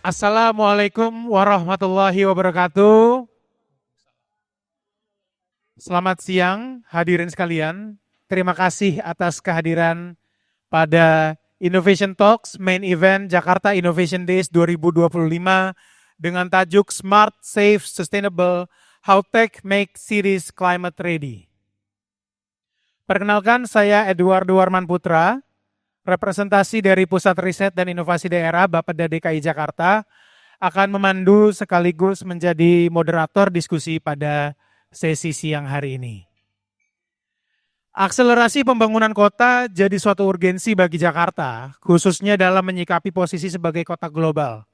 Assalamualaikum warahmatullahi wabarakatuh. Selamat siang hadirin sekalian. Terima kasih atas kehadiran pada Innovation Talks Main Event Jakarta Innovation Days 2025 dengan tajuk Smart, Safe, Sustainable, How Tech Make Cities Climate Ready. Perkenalkan, saya Eduardo Warman Putra, representasi dari Pusat Riset dan Inovasi Daerah Bapeda DKI Jakarta, akan memandu sekaligus menjadi moderator diskusi pada sesi siang hari ini. Akselerasi pembangunan kota jadi suatu urgensi bagi Jakarta, khususnya dalam menyikapi posisi sebagai kota global.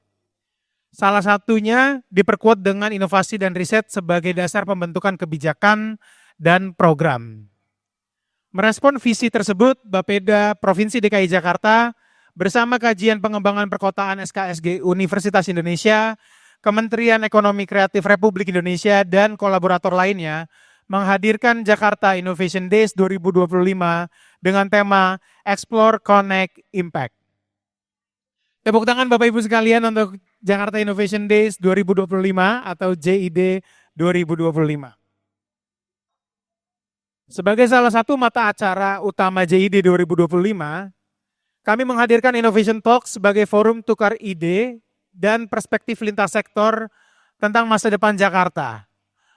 Salah satunya diperkuat dengan inovasi dan riset sebagai dasar pembentukan kebijakan dan program. Merespon visi tersebut, Bapeda Provinsi DKI Jakarta bersama Kajian Pengembangan Perkotaan SKSG Universitas Indonesia, Kementerian Ekonomi Kreatif Republik Indonesia, dan kolaborator lainnya menghadirkan Jakarta Innovation Days 2025 dengan tema Explore, Connect, Impact. Tepuk tangan Bapak Ibu sekalian untuk Jakarta Innovation Days 2025 atau JID 2025. Sebagai salah satu mata acara utama JID 2025, kami menghadirkan Innovation Talk sebagai forum tukar ide dan perspektif lintas sektor tentang masa depan Jakarta.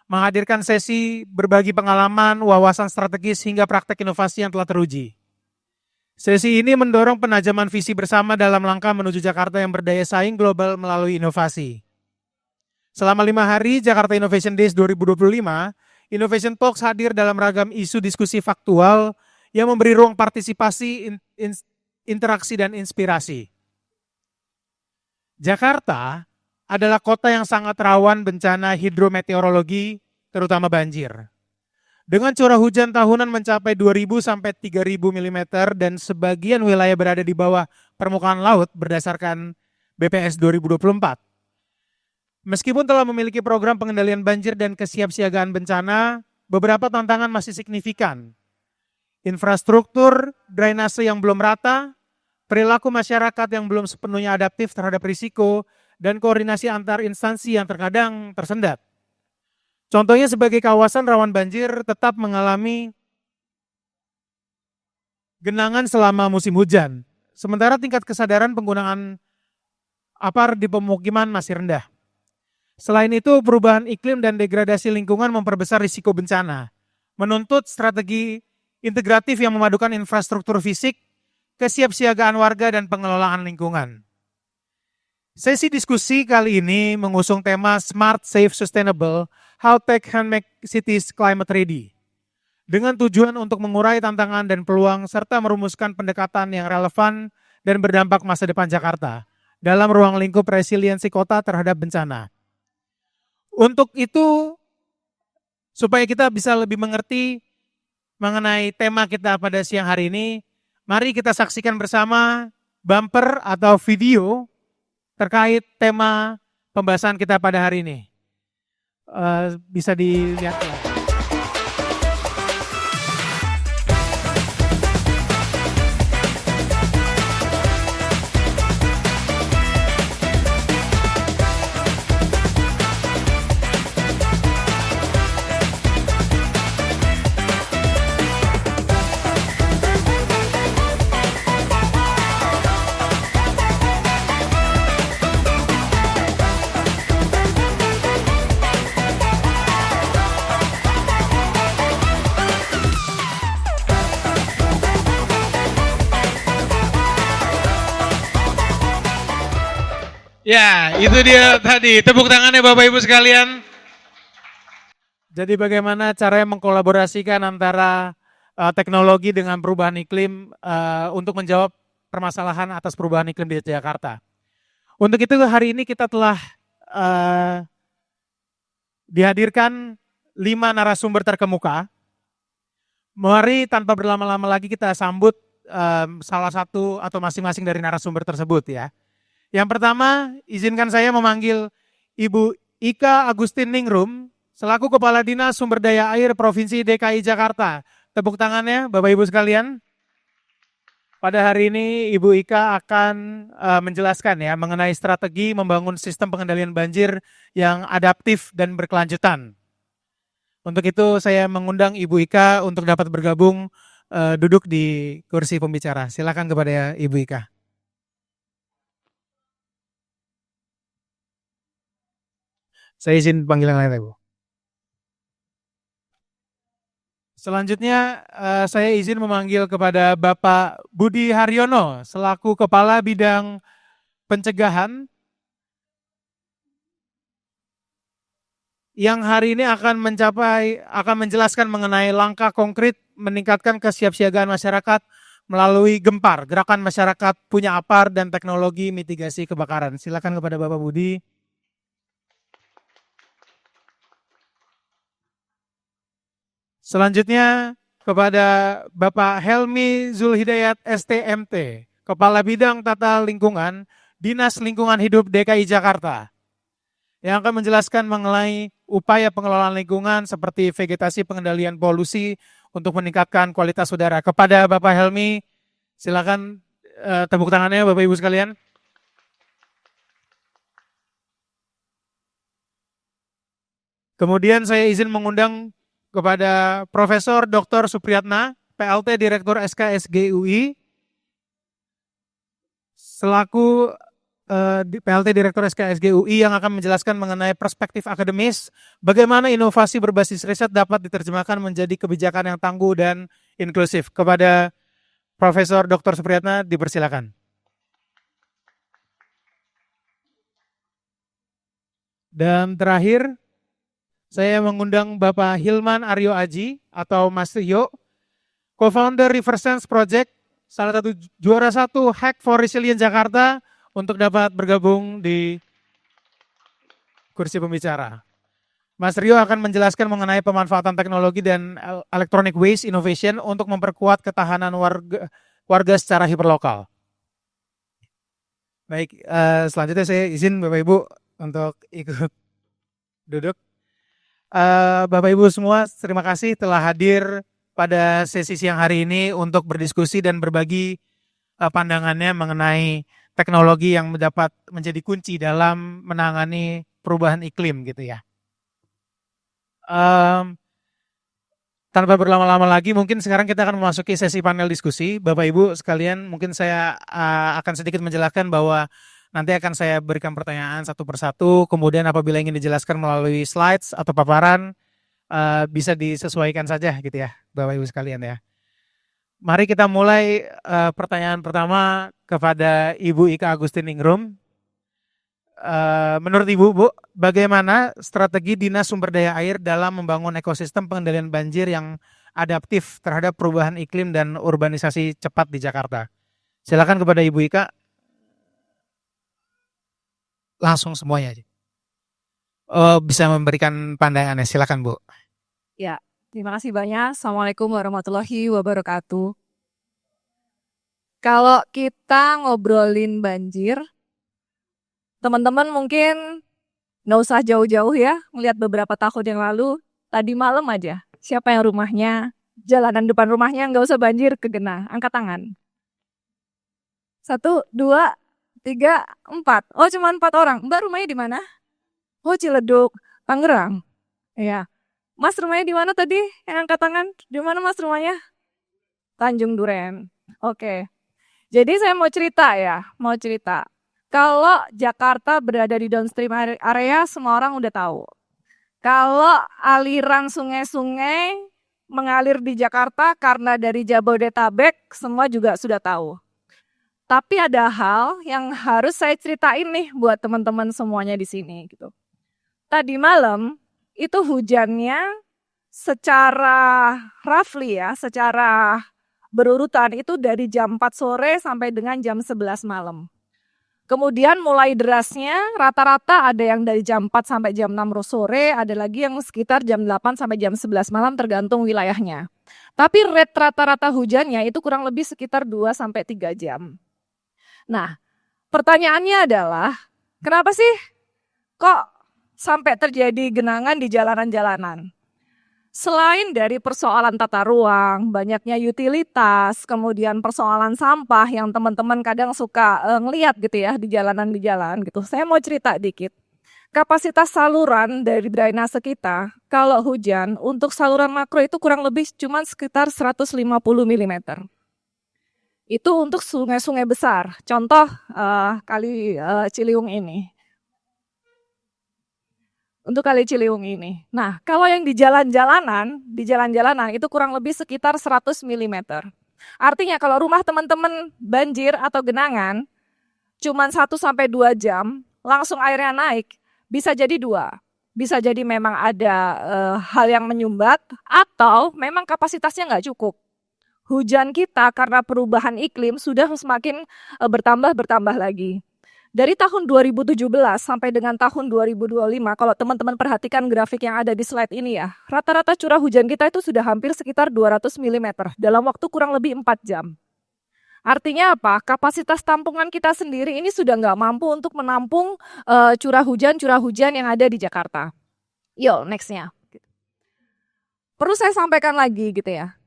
Menghadirkan sesi berbagi pengalaman, wawasan strategis hingga praktek inovasi yang telah teruji. Sesi ini mendorong penajaman visi bersama dalam langkah menuju Jakarta yang berdaya saing global melalui inovasi. Selama 5 hari Jakarta Innovation Days 2025, Innovation Talks hadir dalam ragam isu diskusi faktual yang memberi ruang partisipasi, interaksi, dan inspirasi. Jakarta adalah kota yang sangat rawan bencana hidrometeorologi, terutama banjir. Dengan curah hujan tahunan mencapai 2.000 sampai 3.000 mm dan sebagian wilayah berada di bawah permukaan laut berdasarkan BPS 2024. Meskipun telah memiliki program pengendalian banjir dan kesiapsiagaan bencana, beberapa tantangan masih signifikan. Infrastruktur, drainase yang belum rata, perilaku masyarakat yang belum sepenuhnya adaptif terhadap risiko, dan koordinasi antar instansi yang terkadang tersendat. Contohnya sebagai kawasan rawan banjir tetap mengalami genangan selama musim hujan, sementara tingkat kesadaran penggunaan APAR di pemukiman masih rendah. Selain itu, perubahan iklim dan degradasi lingkungan memperbesar risiko bencana, menuntut strategi integratif yang memadukan infrastruktur fisik, kesiapsiagaan warga, dan pengelolaan lingkungan. Sesi diskusi kali ini mengusung tema Smart, Safe, Sustainable, How Tech Can Make Cities Climate Ready, dengan tujuan untuk mengurai tantangan dan peluang serta merumuskan pendekatan yang relevan dan berdampak masa depan Jakarta dalam ruang lingkup resiliensi kota terhadap bencana. Untuk itu, supaya kita bisa lebih mengerti mengenai tema kita pada siang hari ini, mari kita saksikan bersama bumper atau video terkait tema pembahasan kita pada hari ini. Bisa dilihat ya. Ya, itu dia tadi. Tepuk tangannya Bapak Ibu sekalian. Jadi bagaimana caranya mengkolaborasikan antara teknologi dengan perubahan iklim untuk menjawab permasalahan atas perubahan iklim di Jakarta. Untuk itu hari ini kita telah dihadirkan 5 narasumber terkemuka. Mari tanpa berlama-lama lagi kita sambut salah satu atau masing-masing dari narasumber tersebut ya. Yang pertama, izinkan saya memanggil Ibu Ika Agustin Ningrum selaku Kepala Dinas Sumber Daya Air Provinsi DKI Jakarta. Tepuk tangannya Bapak Ibu sekalian. Pada hari ini Ibu Ika akan menjelaskan ya mengenai strategi membangun sistem pengendalian banjir yang adaptif dan berkelanjutan. Untuk itu saya mengundang Ibu Ika untuk dapat bergabung duduk di kursi pembicara. Silakan kepada Ibu Ika. Saya izin panggil yang lain, Ibu. Selanjutnya saya izin memanggil kepada Bapak Budi Haryono selaku Kepala Bidang Pencegahan yang hari ini akan menjelaskan mengenai langkah konkret meningkatkan kesiapsiagaan masyarakat melalui Gempar, Gerakan Masyarakat Punya Apar dan Teknologi Mitigasi Kebakaran. Silakan kepada Bapak Budi. Selanjutnya kepada Bapak Helmi Zulhidayat STMT, Kepala Bidang Tata Lingkungan, Dinas Lingkungan Hidup DKI Jakarta, yang akan menjelaskan mengenai upaya pengelolaan lingkungan seperti vegetasi pengendalian polusi untuk meningkatkan kualitas udara. Kepada Bapak Helmi, silakan tepuk tangannya Bapak Ibu sekalian. Kemudian saya izin mengundang kepada Profesor Dr. Supriyatna, PLT Direktur SKSG UI, selaku PLT Direktur SKSG UI yang akan menjelaskan mengenai perspektif akademis, bagaimana inovasi berbasis riset dapat diterjemahkan menjadi kebijakan yang tangguh dan inklusif. Kepada Profesor Dr. Supriyatna, dipersilakan. Dan terakhir, saya mengundang Bapak Hilman Aryo Aji atau Mas Rio, co-founder Riversense Project, salah satu juara 1 Hack for Resilient Jakarta, untuk dapat bergabung di kursi pembicara. Mas Rio akan menjelaskan mengenai pemanfaatan teknologi dan electronic waste innovation untuk memperkuat ketahanan warga secara hiperlokal. Baik, selanjutnya saya izin Bapak Ibu untuk ikut duduk. Bapak Ibu semua, terima kasih telah hadir pada sesi siang hari ini untuk berdiskusi dan berbagi pandangannya mengenai teknologi yang dapat menjadi kunci dalam menangani perubahan iklim gitu ya. Tanpa berlama-lama lagi, mungkin sekarang kita akan memasuki sesi panel diskusi. Bapak Ibu sekalian, mungkin saya akan sedikit menjelaskan bahwa nanti akan saya berikan pertanyaan satu persatu, kemudian apabila ingin dijelaskan melalui slides atau paparan, bisa disesuaikan saja gitu ya, Bapak Ibu sekalian ya. Mari kita mulai pertanyaan pertama kepada Ibu Ika Agustiningrum. Menurut Ibu, Bu, bagaimana strategi Dinas Sumber Daya Air dalam membangun ekosistem pengendalian banjir yang adaptif terhadap perubahan iklim dan urbanisasi cepat di Jakarta? Silakan kepada Ibu Ika. Langsung semuanya aja. Bisa memberikan pandangannya, silakan Bu. Ya, terima kasih banyak. Assalamualaikum warahmatullahi wabarakatuh. Kalau kita ngobrolin banjir, teman-teman mungkin nggak usah jauh-jauh ya, melihat beberapa tahun yang lalu, tadi malam aja, siapa yang rumahnya, jalanan depan rumahnya nggak usah banjir kegena, angkat tangan. 1, 2, 3, 4. Oh, cuma 4 orang. Mbak rumahnya di mana? Oh, Ciledug, Tangerang. Ya. Mas rumahnya di mana tadi? Yang angkat tangan. Di mana Mas rumahnya? Tanjung Duren. Oke. Jadi saya mau cerita ya, Kalau Jakarta berada di downstream area, semua orang udah tahu. Kalau aliran sungai-sungai mengalir di Jakarta karena dari Jabodetabek, semua juga sudah tahu. Tapi ada hal yang harus saya ceritain nih buat teman-teman semuanya di sini gitu. Tadi malam itu hujannya secara roughly ya, secara berurutan itu dari jam 4 sore sampai dengan jam 11 malam. Kemudian mulai derasnya rata-rata ada yang dari jam 4 sampai jam 6 sore, ada lagi yang sekitar jam 8 sampai jam 11 malam tergantung wilayahnya. Tapi rate rata-rata hujannya itu kurang lebih sekitar 2 sampai 3 jam. Nah, pertanyaannya adalah kenapa sih kok sampai terjadi genangan di jalanan-jalanan. Selain dari persoalan tata ruang, banyaknya utilitas, kemudian persoalan sampah yang teman-teman kadang suka ngeliat gitu ya di jalanan gitu. Saya mau cerita dikit. Kapasitas saluran dari drainase kita, kalau hujan, untuk saluran makro itu kurang lebih cuma sekitar 150 mm. Itu untuk sungai-sungai besar. Contoh Kali Ciliwung ini. Untuk Kali Ciliwung ini. Nah, kalau yang di jalan-jalanan itu kurang lebih sekitar 100 mm. Artinya kalau rumah teman-teman banjir atau genangan, cuma 1-2 jam, langsung airnya naik, bisa jadi dua. Bisa jadi memang ada hal yang menyumbat, atau memang kapasitasnya nggak cukup. Hujan kita karena perubahan iklim sudah semakin bertambah lagi. Dari tahun 2017 sampai dengan tahun 2025, kalau teman-teman perhatikan grafik yang ada di slide ini ya, rata-rata curah hujan kita itu sudah hampir sekitar 200 mm dalam waktu kurang lebih 4 jam. Artinya apa? Kapasitas tampungan kita sendiri ini sudah nggak mampu untuk menampung curah hujan yang ada di Jakarta. Yuk, nextnya. Perlu saya sampaikan lagi gitu ya.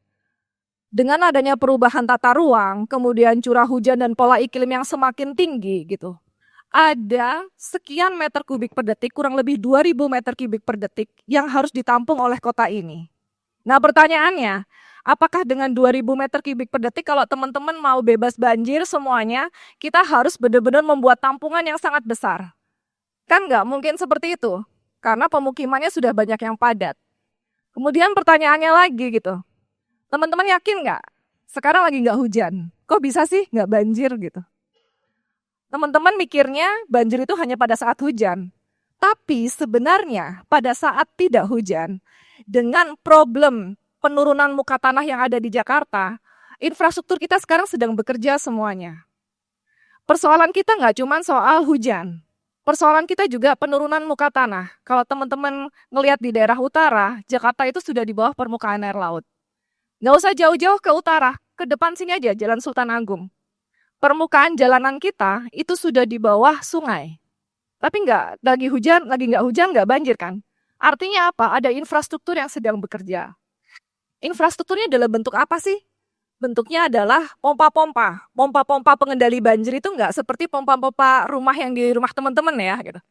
Dengan adanya perubahan tata ruang, kemudian curah hujan dan pola iklim yang semakin tinggi gitu, ada sekian meter kubik per detik, kurang lebih 2000 meter kubik per detik yang harus ditampung oleh kota ini. Nah pertanyaannya, apakah dengan 2000 meter kubik per detik kalau teman-teman mau bebas banjir semuanya, kita harus benar-benar membuat tampungan yang sangat besar? Kan nggak mungkin seperti itu, karena pemukimannya sudah banyak yang padat. Kemudian pertanyaannya lagi gitu, teman-teman yakin nggak? Sekarang lagi nggak hujan, kok bisa sih nggak banjir gitu? Teman-teman mikirnya banjir itu hanya pada saat hujan. Tapi sebenarnya pada saat tidak hujan, dengan problem penurunan muka tanah yang ada di Jakarta, infrastruktur kita sekarang sedang bekerja semuanya. Persoalan kita nggak cuma soal hujan. Persoalan kita juga penurunan muka tanah. Kalau teman-teman ngelihat di daerah utara, Jakarta itu sudah di bawah permukaan air laut. Nggak usah jauh-jauh ke utara, ke depan sini aja, Jalan Sultan Agung. Permukaan jalanan kita itu sudah di bawah sungai. Tapi nggak hujan, nggak banjir kan? Artinya apa? Ada infrastruktur yang sedang bekerja. Infrastrukturnya dalam bentuk apa sih? Bentuknya adalah pompa-pompa. Pompa-pompa pengendali banjir itu nggak seperti pompa-pompa rumah yang di rumah teman-teman ya. Gitu.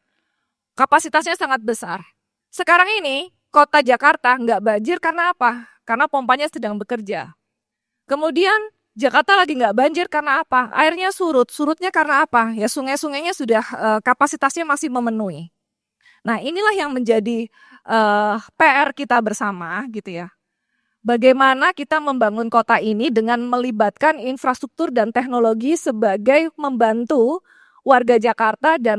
Kapasitasnya sangat besar. Sekarang ini, kota Jakarta nggak banjir karena apa? Karena pompanya sedang bekerja. Kemudian, Jakarta lagi nggak banjir karena apa? Airnya surut. Surutnya karena apa? Ya sungai-sungainya sudah kapasitasnya masih memenuhi. Nah inilah yang menjadi PR kita bersama gitu ya. Bagaimana kita membangun kota ini dengan melibatkan infrastruktur dan teknologi sebagai membantu warga Jakarta dan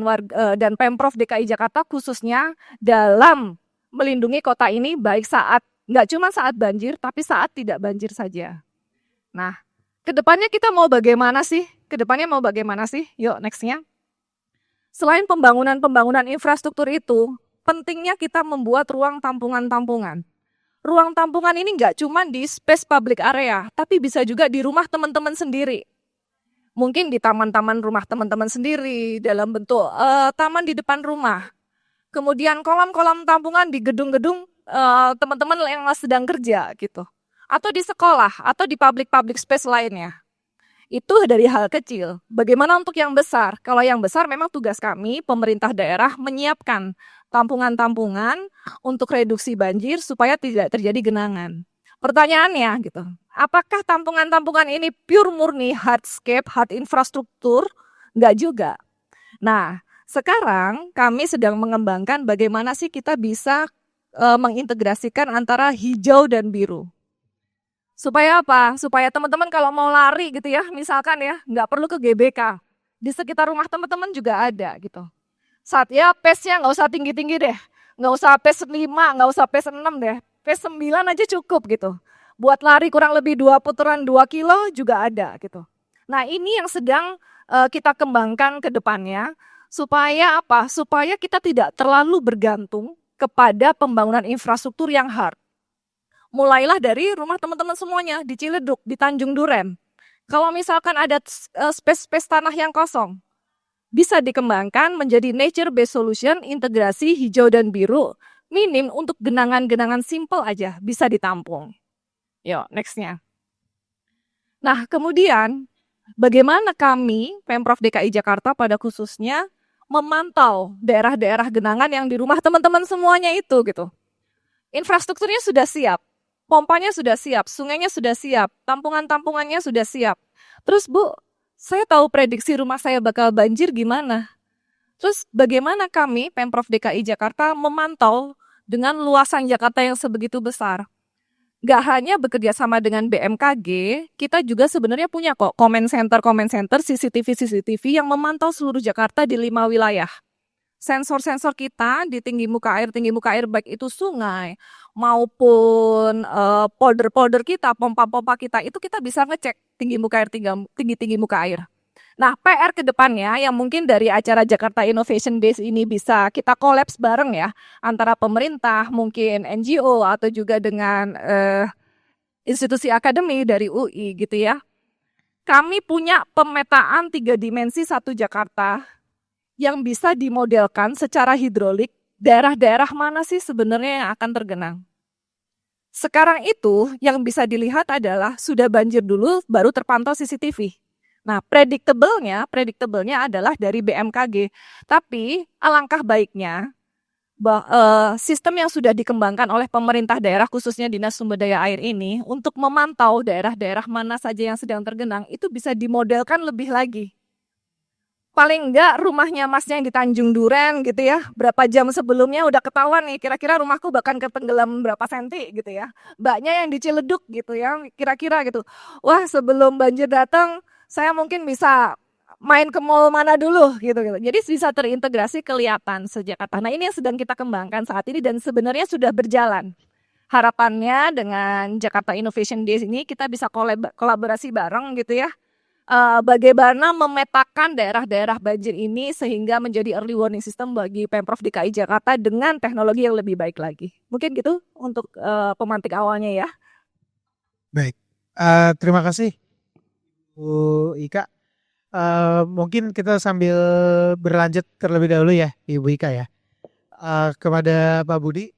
Pemprov DKI Jakarta khususnya dalam melindungi kota ini baik nggak cuma saat banjir tapi saat tidak banjir saja. Nah, kedepannya kita mau bagaimana sih? Yuk, nextnya. Selain pembangunan infrastruktur itu, pentingnya kita membuat ruang tampungan-tampungan. Ruang tampungan ini nggak cuma di space public area, tapi bisa juga di rumah teman-teman sendiri. Mungkin di taman-taman rumah teman-teman sendiri, dalam bentuk taman di depan rumah. Kemudian kolam-kolam tampungan di gedung-gedung teman-teman yang sedang kerja gitu. Atau di sekolah, atau di public space lainnya. Itu dari hal kecil. Bagaimana untuk yang besar? Kalau yang besar memang tugas kami, pemerintah daerah, menyiapkan tampungan-tampungan untuk reduksi banjir supaya tidak terjadi genangan. Pertanyaannya gitu, apakah tampungan-tampungan ini pure murni hardscape, hard infrastruktur? Enggak juga. Nah, sekarang kami sedang mengembangkan bagaimana sih kita bisa mengintegrasikan antara hijau dan biru. Supaya apa? Supaya teman-teman kalau mau lari gitu ya, misalkan ya, nggak perlu ke GBK. Di sekitar rumah teman-teman juga ada gitu. Saat ya pace-nya nggak usah tinggi-tinggi deh. Nggak usah pace 5, nggak usah pace 6 deh. Pace 9 aja cukup gitu. Buat lari kurang lebih 2 putaran 2 kilo juga ada gitu. Nah ini yang sedang kita kembangkan ke depannya. Supaya apa? Supaya kita tidak terlalu bergantung kepada pembangunan infrastruktur yang hard. Mulailah dari rumah teman-teman semuanya di Ciledug, di Tanjung Duren. Kalau misalkan ada space tanah yang kosong, bisa dikembangkan menjadi nature-based solution integrasi hijau dan biru, minim untuk genangan-genangan simple aja bisa ditampung. Yuk, next-nya. Nah, kemudian bagaimana kami, Pemprov DKI Jakarta pada khususnya, memantau daerah-daerah genangan yang di rumah teman-teman semuanya itu gitu. Infrastrukturnya sudah siap, pompanya sudah siap, sungainya sudah siap, tampungan-tampungannya sudah siap. Terus Bu, saya tahu prediksi rumah saya bakal banjir gimana? Terus bagaimana kami, Pemprov DKI Jakarta, memantau dengan luasan Jakarta yang sebegitu besar? Gak hanya bekerja sama dengan BMKG, kita juga sebenarnya punya kok comment center, CCTV yang memantau seluruh Jakarta di 5 wilayah. Sensor-sensor kita di tinggi muka air baik itu sungai maupun polder-polder kita, pompa-pompa kita, itu kita bisa ngecek tinggi muka air, tinggi muka air. Nah, PR ke depannya yang mungkin dari acara Jakarta Innovation Days ini bisa kita kolaps bareng ya, antara pemerintah, mungkin NGO, atau juga dengan institusi akademi dari UI gitu ya. Kami punya pemetaan 3 dimensi 1 Jakarta yang bisa dimodelkan secara hidrolik, daerah-daerah mana sih sebenarnya yang akan tergenang. Sekarang itu yang bisa dilihat adalah sudah banjir dulu baru terpantau CCTV. Nah, predictable-nya adalah dari BMKG. Tapi alangkah baiknya sistem yang sudah dikembangkan oleh pemerintah daerah khususnya Dinas Sumber Daya Air ini untuk memantau daerah-daerah mana saja yang sedang tergenang itu bisa dimodelkan lebih lagi. Paling enggak rumahnya masnya yang di Tanjung Duren gitu ya, berapa jam sebelumnya udah ketahuan nih kira-kira rumahku bakal ketenggelam berapa senti gitu ya. Mbaknya yang di Ciledug gitu ya, kira-kira gitu. Wah, sebelum banjir datang saya mungkin bisa main ke mall mana dulu gitu. Jadi bisa terintegrasi kelihatan sejak Nah, ini yang sedang kita kembangkan saat ini dan sebenarnya sudah berjalan. Harapannya dengan Jakarta Innovation Days ini kita bisa kolaborasi bareng gitu ya. Bagaimana memetakan daerah-daerah banjir ini sehingga menjadi early warning system bagi Pemprov DKI Jakarta dengan teknologi yang lebih baik lagi. Mungkin gitu untuk pemantik awalnya ya. Baik, terima kasih Bu Ika. Mungkin kita sambil berlanjut terlebih dahulu ya Ibu Ika ya. Kepada Pak Budi.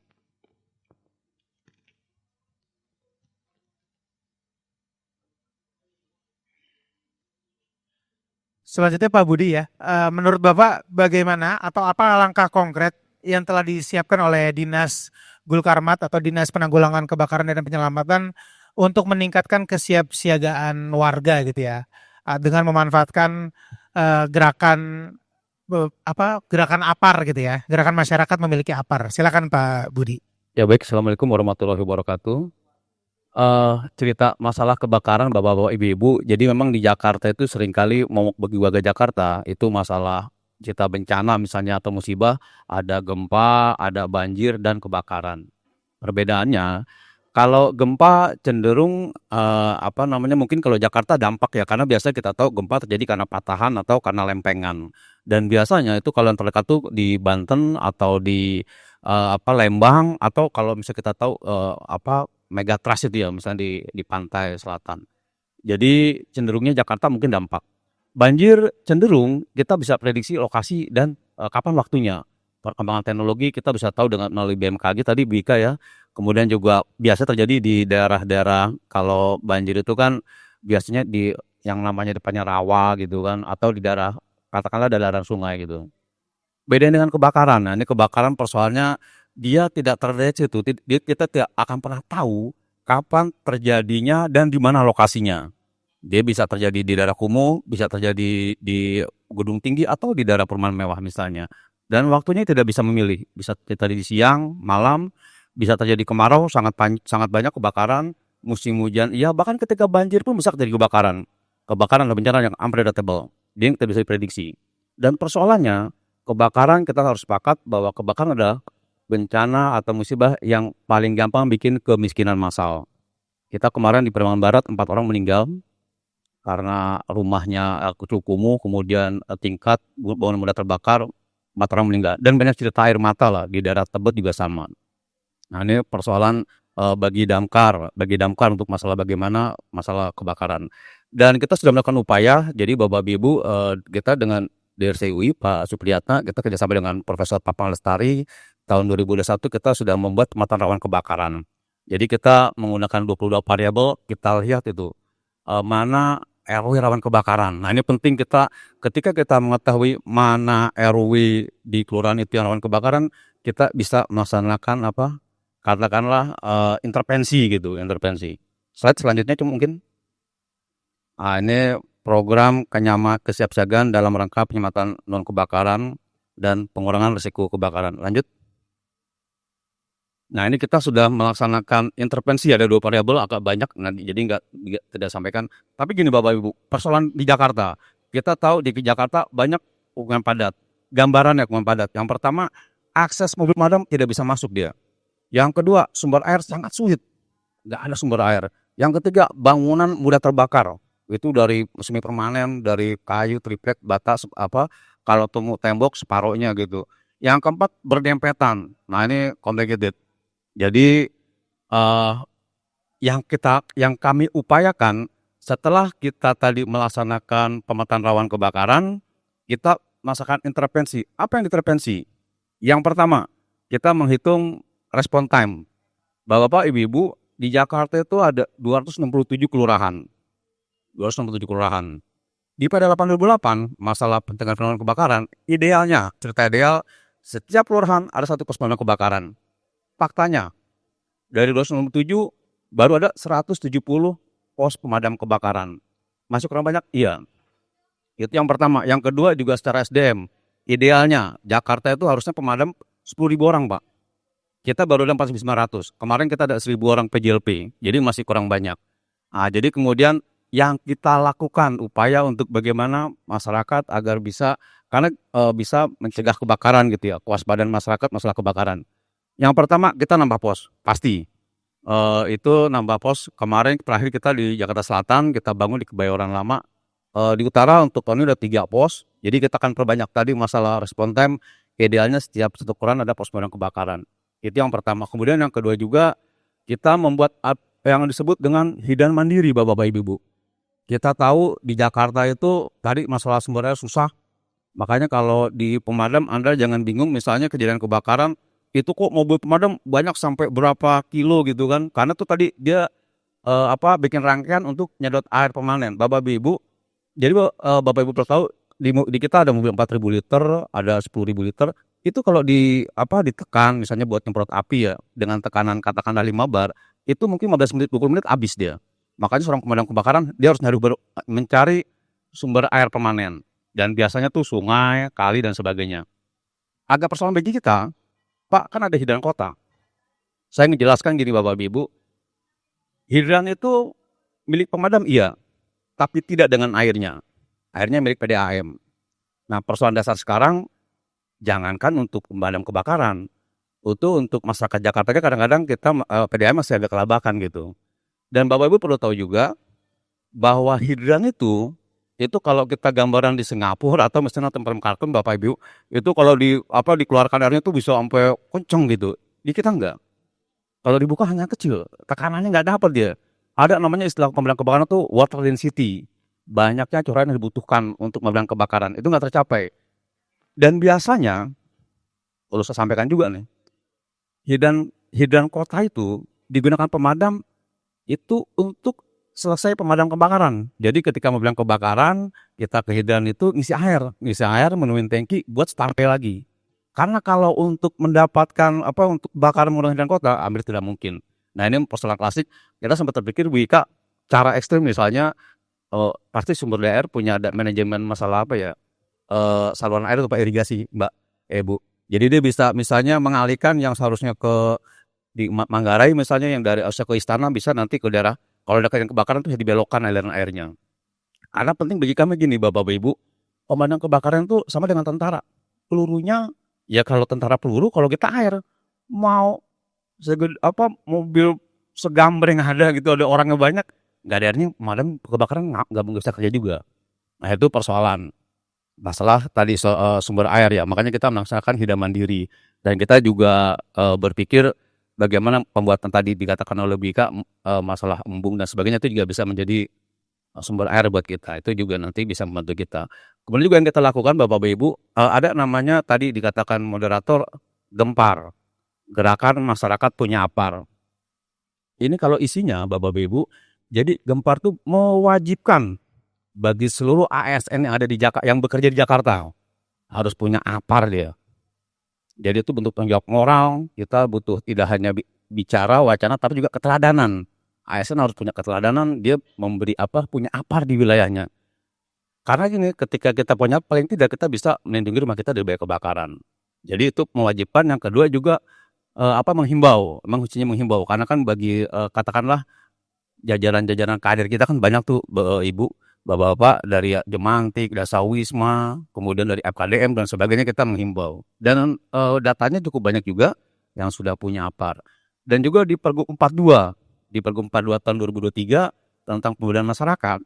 Selanjutnya Pak Budi ya, menurut Bapak bagaimana atau apa langkah konkret yang telah disiapkan oleh Dinas Gulkarmat atau Dinas Penanggulangan Kebakaran dan Penyelamatan untuk meningkatkan kesiapsiagaan warga gitu ya, dengan memanfaatkan gerakan APAR gitu ya, gerakan masyarakat memiliki APAR. Silakan Pak Budi. Ya baik, Assalamualaikum warahmatullahi wabarakatuh. Cerita masalah kebakaran bapak-bapak ibu-ibu, jadi memang di Jakarta itu seringkali momok bagi warga Jakarta itu masalah cerita bencana misalnya atau musibah, ada gempa, ada banjir dan kebakaran. Perbedaannya, kalau gempa cenderung mungkin kalau Jakarta dampak ya, karena biasa kita tahu gempa terjadi karena patahan atau karena lempengan. Dan biasanya itu kalau yang terdekat tuh di Banten atau di Lembang, atau kalau misalnya kita tahu megatrust itu ya, misalnya di pantai selatan. Jadi cenderungnya Jakarta mungkin dampak. Banjir cenderung kita bisa prediksi lokasi dan kapan waktunya. Perkembangan teknologi kita bisa tahu dengan melalui BMKG tadi Bika ya. Kemudian juga biasa terjadi di daerah-daerah kalau banjir itu kan biasanya di yang namanya depannya rawa gitu kan, atau di daerah katakanlah daerah sungai gitu. Beda dengan kebakaran. Nah, ini kebakaran persoalannya dia tidak terdeteksi itu, kita tidak akan pernah tahu kapan terjadinya dan di mana lokasinya. Dia bisa terjadi di daerah kumuh, bisa terjadi di gedung tinggi atau di daerah perumahan mewah misalnya. Dan waktunya tidak bisa memilih, bisa terjadi di siang, malam, bisa terjadi kemarau, sangat banyak kebakaran, musim hujan, ya bahkan ketika banjir pun bisa terjadi kebakaran. Kebakaran adalah bencana yang unpredictable, dia tidak bisa diprediksi. Dan persoalannya, kebakaran kita harus sepakat bahwa kebakaran adalah bencana atau musibah yang paling gampang bikin kemiskinan massal. Kita kemarin di Perumahan Barat 4 orang meninggal karena rumahnya kumuh, kemudian tingkat bangunan mudah terbakar, 4 orang meninggal. Dan banyak cerita air mata lah di daerah Tebet juga sama. Nah, ini persoalan bagi damkar untuk bagaimana masalah kebakaran. Dan kita sudah melakukan upaya, jadi Bapak Ibu kita dengan DRCUI Pak Supriyatna, kita kerjasama dengan Profesor Papang Lestari, tahun 2021 kita sudah membuat pemetaan rawan kebakaran. Jadi kita menggunakan 22 variabel, kita lihat itu mana RW rawan kebakaran. Nah ini penting ketika kita mengetahui mana RW di kelurahan itu yang rawan kebakaran, kita bisa melaksanakan katakanlah intervensi gitu, intervensi. Slide selanjutnya mungkin. Nah, ini program kesiapsiagaan dalam rangka penyelamatan non kebakaran dan pengurangan risiko kebakaran. Lanjut. Nah ini kita sudah melaksanakan intervensi, ada 2 variabel agak banyak, jadi nggak tidak sampaikan. Tapi gini Bapak Ibu, persoalan di Jakarta, kita tahu di Jakarta banyak lingkungan padat. Gambarannya lingkungan padat. Yang pertama, akses mobil pemadam tidak bisa masuk dia. Yang kedua, sumber air sangat sulit, nggak ada sumber air. Yang ketiga, bangunan mudah terbakar. Itu dari semi permanen, dari kayu, triplek, bata, kalau tembok separohnya gitu. Yang keempat, berdempetan. Nah ini complicated. Jadi yang kami upayakan setelah kita tadi melaksanakan pemetaan rawan kebakaran, kita melaksanakan intervensi. Apa yang intervensi? Yang pertama, kita menghitung respon time. Bapak, Ibu, di Jakarta itu ada 267 kelurahan. 267 kelurahan. Di pada 2008, masalah pencegahan kebakaran, idealnya, cerita ideal, setiap kelurahan ada 1 pos pemadam kebakaran. Faktanya, dari 267 baru ada 170 pos pemadam kebakaran. Masih kurang banyak? Iya. Itu yang pertama. Yang kedua juga secara SDM. Idealnya, Jakarta itu harusnya pemadam 10.000 orang, Pak. Kita baru ada 4.900. Kemarin kita ada 1.000 orang PJLP. Jadi masih kurang banyak. Nah, jadi kemudian yang kita lakukan upaya untuk bagaimana masyarakat agar bisa, karena bisa mencegah kebakaran gitu ya, kewaspadaan masyarakat masalah kebakaran. Yang pertama kita nambah pos, pasti. Itu nambah pos, kemarin terakhir kita di Jakarta Selatan, kita bangun di Kebayoran Lama. Di utara untuk tahun ini udah 3 pos, jadi kita akan perbanyak tadi masalah respon time, idealnya setiap 1 kelurahan ada pos pemadam kebakaran. Itu yang pertama. Kemudian yang kedua juga, kita membuat yang disebut dengan hidan mandiri Bapak Ibu. Kita tahu di Jakarta itu tadi masalah sumber air susah, makanya kalau di pemadam Anda jangan bingung misalnya kejadian kebakaran, itu kok mobil pemadam banyak sampai berapa kilo gitu kan, karena tuh tadi dia bikin rangkaian untuk nyedot air permanen. Bapak Ibu, jadi Bapak Ibu perlu tahu di kita ada mobil 4.000 liter, ada 10.000 liter. Itu kalau ditekan misalnya buat nyemprot api ya dengan tekanan katakanlah 5 bar, itu mungkin 15 menit 20 menit habis dia. Makanya seorang pemadam kebakaran dia harus mencari sumber air permanen, dan biasanya tuh sungai, kali dan sebagainya. Agak persoalan bagi kita, Pak, kan ada hidran kota. Saya menjelaskan gini Bapak Ibu, hidran itu milik pemadam iya, tapi tidak dengan airnya. Airnya milik PDAM. Nah persoalan dasar sekarang, jangankan untuk pemadam kebakaran, untuk masyarakat Jakarta kadang-kadang kita PDAM masih agak kelabakan gitu. Dan Bapak Ibu perlu tahu juga bahwa hidran itu kalau kita gambaran di Singapura atau misalnya tempat kartun Bapak Ibu, itu kalau dikeluarkan airnya tuh bisa sampai kenceng gitu. Di kita enggak. Kalau dibuka hanya kecil, tekanannya enggak dapat dia. Ada namanya istilah pemadam kebakaran tuh water density. Banyaknya curahan yang dibutuhkan untuk pemadam kebakaran itu enggak tercapai. Dan biasanya, perlu saya sampaikan juga nih, hidran kota itu digunakan pemadam itu untuk selesai pemadam kebakaran. Jadi ketika pemadam kebakaran, kita ke hidran itu ngisi air menuin tangki buat standby lagi. Karena kalau untuk mendapatkan untuk bakaran menggunakan hidran kota, hampir tidak mungkin. Nah ini persoalan klasik. Kita sempat terpikir Wika cara ekstrim misalnya pasti sumber daya air punya ada manajemen masalah saluran air atau irigasi Mbak Bu. Jadi dia bisa misalnya mengalihkan yang seharusnya di Manggarai misalnya yang dari Asia ke Istana bisa nanti ke daerah. Kalau ada kebakaran itu dibelokkan aliran airnya. Karena penting bagi kami gini Bapak Ibu, pemadam kebakaran itu sama dengan tentara. Pelurunya ya kalau tentara peluru, kalau kita air mau mobil segambreng ada gitu, ada orangnya banyak, nggak ada airnya, pemadam kebakaran nggak bisa kerja juga. Nah itu persoalan masalah tadi sumber air ya. Makanya kita melaksanakan hidran mandiri dan kita juga berpikir bagaimana pembuatan tadi dikatakan oleh Bika masalah embung dan sebagainya itu juga bisa menjadi sumber air buat kita. Itu juga nanti bisa membantu kita. Kemudian juga yang kita lakukan Bapak Ibu, ada namanya tadi dikatakan moderator gempar, gerakan masyarakat punya apar. Ini kalau isinya Bapak Ibu, jadi gempar tuh mewajibkan bagi seluruh ASN yang ada di Jakarta, yang bekerja di Jakarta, harus punya apar dia. Jadi itu bentuk tanggung jawab moral, kita butuh tidak hanya bicara, wacana, tapi juga keteladanan. ASN harus punya keteladanan, dia memberi punya apar di wilayahnya. Karena gini, ketika kita punya, paling tidak kita bisa melindungi rumah kita dari bahaya kebakaran. Jadi itu mewajibkan. Yang kedua juga menghimbau, memang khususnya menghimbau. Karena kan bagi katakanlah jajaran-jajaran kader kita kan banyak tuh ibu, bapak-bapak dari Jemantik, Dasar Wisma, kemudian dari FKDM dan sebagainya, kita menghimbau. Dan datanya cukup banyak juga yang sudah punya apar. Dan juga di Pergub 42, tahun 2023 tentang pemberdayaan masyarakat,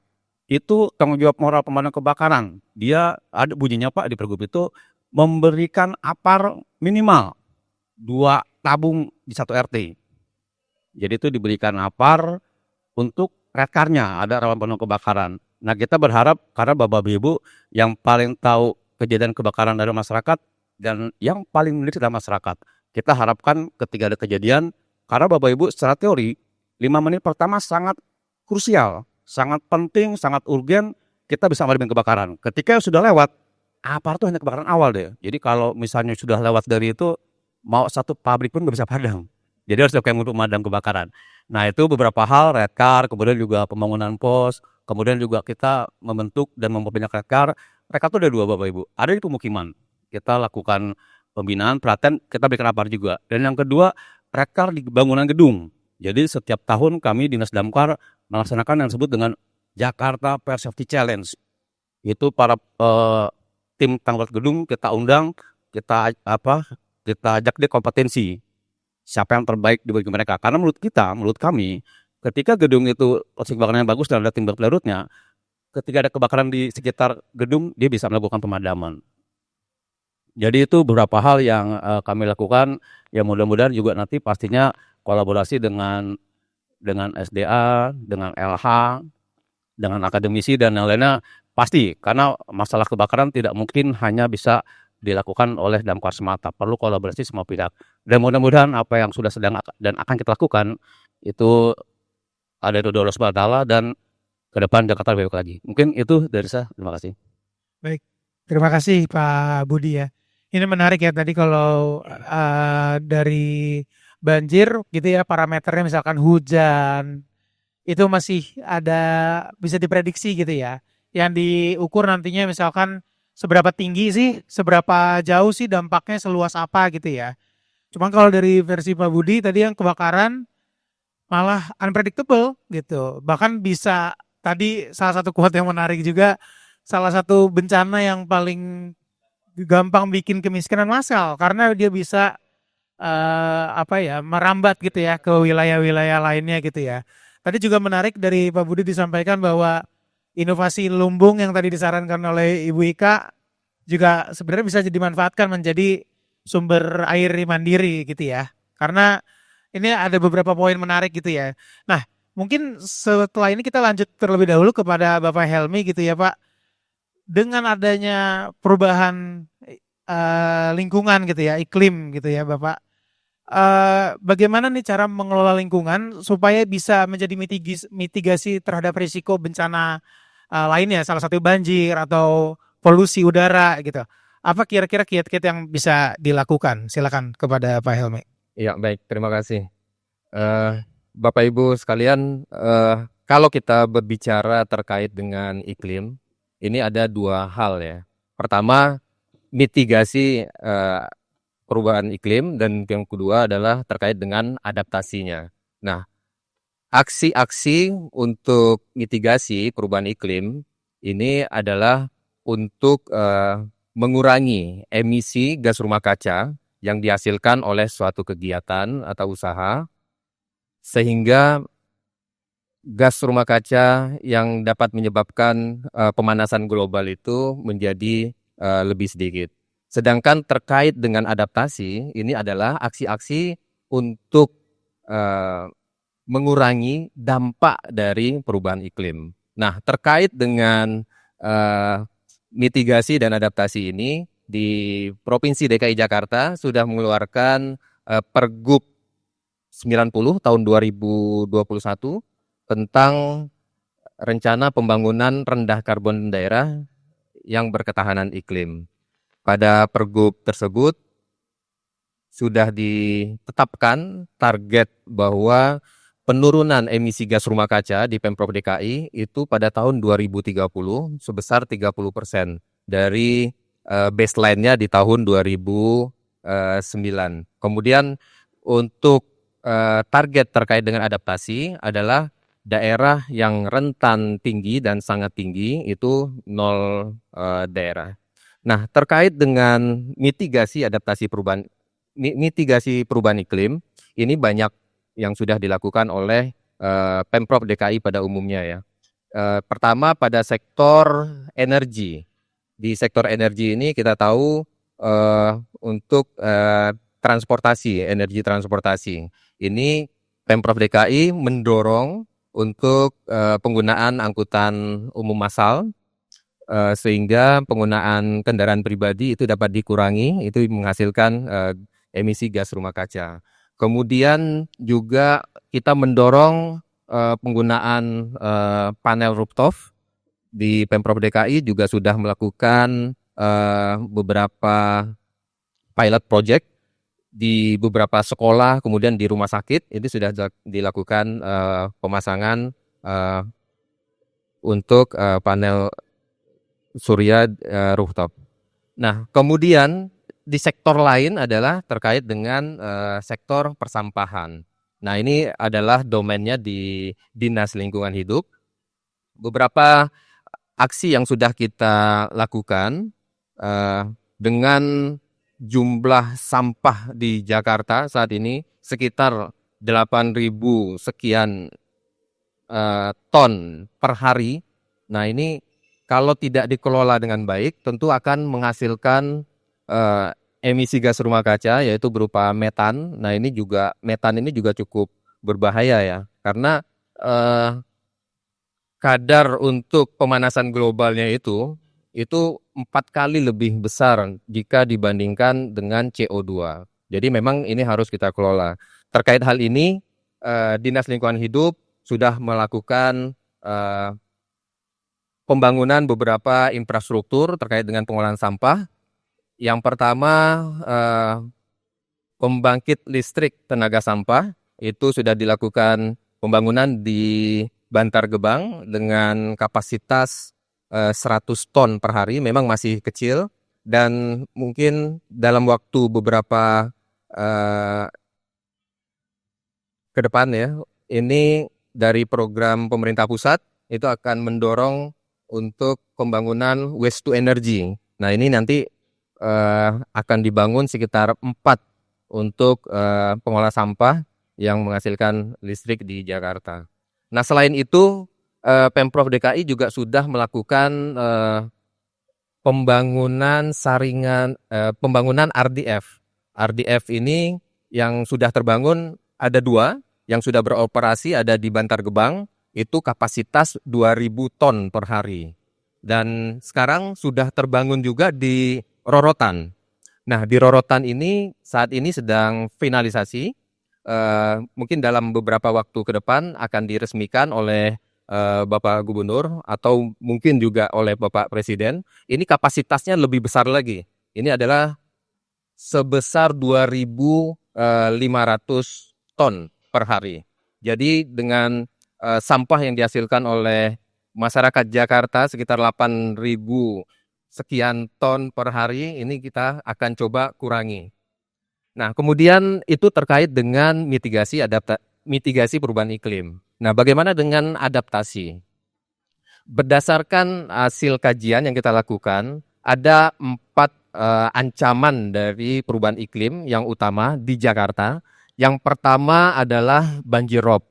itu tanggung jawab moral pemadam kebakaran. Dia ada bunyinya Pak di Pergub itu memberikan apar minimal 2 tabung di 1 RT. Jadi itu diberikan apar untuk redkarnya, ada rawan pemadam kebakaran. Nah kita berharap, karena Bapak Ibu yang paling tahu kejadian kebakaran dari masyarakat dan yang paling menderita adalah masyarakat. Kita harapkan ketika ada kejadian, karena Bapak Ibu secara teori 5 menit pertama sangat krusial, sangat penting, sangat urgen, kita bisa memadamkan kebakaran. Ketika sudah lewat, apar itu hanya kebakaran awal deh. Jadi kalau misalnya sudah lewat dari itu, mau satu pabrik pun nggak bisa padam. Jadi harus dilakukan untuk memadam kebakaran. Nah itu beberapa hal, redcar, kemudian juga pembangunan pos, kemudian juga kita membentuk dan memperbanyak redcar. Redcar itu ada 2 Bapak Ibu, ada di pemukiman. Kita lakukan pembinaan, pelatihan, kita berikan apar juga. Dan yang kedua, redcar di bangunan gedung. Jadi setiap tahun kami Dinas Damkar melaksanakan yang disebut dengan Jakarta Fire Safety Challenge. Itu para tim tanggulat gedung kita undang, kita ajak dia kompetensi. Siapa yang terbaik dibagi mereka? Karena menurut kami, ketika gedung itu posisi kebakarannya bagus dan ada tim pelurutnya, ketika ada kebakaran di sekitar gedung, dia bisa melakukan pemadaman. Jadi itu beberapa hal yang kami lakukan. Ya mudah-mudahan juga nanti pastinya kolaborasi dengan SDA, dengan LH, dengan akademisi dan yang lainnya pasti. Karena masalah kebakaran tidak mungkin hanya bisa dilakukan oleh Damkar semata, perlu kolaborasi semua pihak. Dan mudah-mudahan apa yang sudah sedang dan akan kita lakukan itu ada ridho Allah Subhanahu wa taala dan ke depan Jakarta lebih baik lagi. Mungkin itu dari saya. Terima kasih. Baik, terima kasih Pak Budi ya. Ini menarik ya tadi kalau dari banjir gitu ya, parameternya misalkan hujan itu masih ada bisa diprediksi gitu ya. Yang diukur nantinya misalkan seberapa tinggi sih, seberapa jauh sih dampaknya, seluas apa gitu ya. Cuman kalau dari versi Pak Budi tadi yang kebakaran malah unpredictable gitu. Bahkan bisa tadi salah satu quote yang menarik juga, salah satu bencana yang paling gampang bikin kemiskinan massal karena dia bisa merambat gitu ya ke wilayah-wilayah lainnya gitu ya. Tadi juga menarik dari Pak Budi disampaikan bahwa inovasi lumbung yang tadi disarankan oleh Ibu Ika juga sebenarnya bisa dimanfaatkan menjadi sumber air mandiri gitu ya. Karena ini ada beberapa poin menarik gitu ya. Nah, mungkin setelah ini kita lanjut terlebih dahulu kepada Bapak Helmi gitu ya Pak. Dengan adanya perubahan lingkungan gitu ya, iklim gitu ya Bapak. Bagaimana nih cara mengelola lingkungan supaya bisa menjadi mitigasi terhadap risiko bencana lainnya, salah satu banjir atau polusi udara gitu. Apa kira-kira kiat-kiat yang bisa dilakukan? Silakan kepada Pak Helmi. Ya, baik, terima kasih. Bapak Ibu sekalian, kalau kita berbicara terkait dengan iklim, ini ada 2 hal ya. Pertama, mitigasi perubahan iklim, dan yang kedua adalah terkait dengan adaptasinya. Nah, aksi-aksi untuk mitigasi perubahan iklim ini adalah untuk mengurangi emisi gas rumah kaca yang dihasilkan oleh suatu kegiatan atau usaha, sehingga gas rumah kaca yang dapat menyebabkan pemanasan global itu menjadi lebih sedikit. Sedangkan terkait dengan adaptasi, ini adalah aksi-aksi untuk mengurangi dampak dari perubahan iklim. Nah, terkait dengan mitigasi dan adaptasi ini di Provinsi DKI Jakarta sudah mengeluarkan Pergub 90 tahun 2021 tentang rencana pembangunan rendah karbon daerah yang berketahanan iklim. Pada Pergub tersebut sudah ditetapkan target bahwa penurunan emisi gas rumah kaca di Pemprov DKI itu pada tahun 2030 sebesar 30% dari baseline-nya di tahun 2009. Kemudian untuk target terkait dengan adaptasi adalah daerah yang rentan tinggi dan sangat tinggi itu 0 daerah. Nah, terkait dengan mitigasi perubahan iklim, ini banyak yang sudah dilakukan oleh Pemprov DKI pada umumnya ya. Pertama pada sektor energi. Di sektor energi ini kita tahu untuk energi transportasi. Ini Pemprov DKI mendorong untuk penggunaan angkutan umum massal sehingga penggunaan kendaraan pribadi itu dapat dikurangi, itu menghasilkan emisi gas rumah kaca. Kemudian juga kita mendorong penggunaan panel rooftop. Di Pemprov DKI juga sudah melakukan beberapa pilot project di beberapa sekolah, kemudian di rumah sakit, itu sudah dilakukan pemasangan untuk panel surya rooftop. Nah, kemudian di sektor lain adalah terkait dengan sektor persampahan. Nah, ini adalah domainnya di Dinas Lingkungan Hidup. Beberapa aksi yang sudah kita lakukan dengan jumlah sampah di Jakarta saat ini sekitar 8.000 sekian ton per hari. Nah, ini kalau tidak dikelola dengan baik tentu akan menghasilkan emisi gas rumah kaca yaitu berupa metan. Nah, metan ini juga cukup berbahaya ya, karena kadar untuk pemanasan globalnya itu 4 kali lebih besar jika dibandingkan dengan CO2. Jadi memang ini harus kita kelola. Terkait hal ini, Dinas Lingkungan Hidup sudah melakukan pembangunan beberapa infrastruktur terkait dengan pengolahan sampah. Yang pertama, pembangkit listrik tenaga sampah, itu sudah dilakukan pembangunan di Bantar Gebang dengan kapasitas 100 ton per hari, memang masih kecil dan mungkin dalam waktu beberapa ke depan ya, ini dari program pemerintah pusat itu akan mendorong untuk pembangunan waste to energy. Nah, ini nanti akan dibangun sekitar 4 untuk pengolah sampah yang menghasilkan listrik di Jakarta. Nah, selain itu, Pemprov DKI juga sudah melakukan pembangunan RDF. RDF ini yang sudah terbangun ada 2, yang sudah beroperasi ada di Bantar Gebang, itu kapasitas 2.000 ton per hari. Dan sekarang sudah terbangun juga di Rorotan. Nah, di Rorotan ini saat ini sedang finalisasi. Mungkin dalam beberapa waktu ke depan akan diresmikan oleh Bapak Gubernur atau mungkin juga oleh Bapak Presiden. Ini kapasitasnya lebih besar lagi. Ini adalah sebesar 2.500 ton per hari. Jadi dengan sampah yang dihasilkan oleh masyarakat Jakarta sekitar 8.000 sekian ton per hari, ini kita akan coba kurangi. Nah, kemudian itu terkait dengan mitigasi perubahan iklim. Nah, bagaimana dengan adaptasi? Berdasarkan hasil kajian yang kita lakukan, ada 4 ancaman dari perubahan iklim yang utama di Jakarta. Yang pertama adalah banjir rob.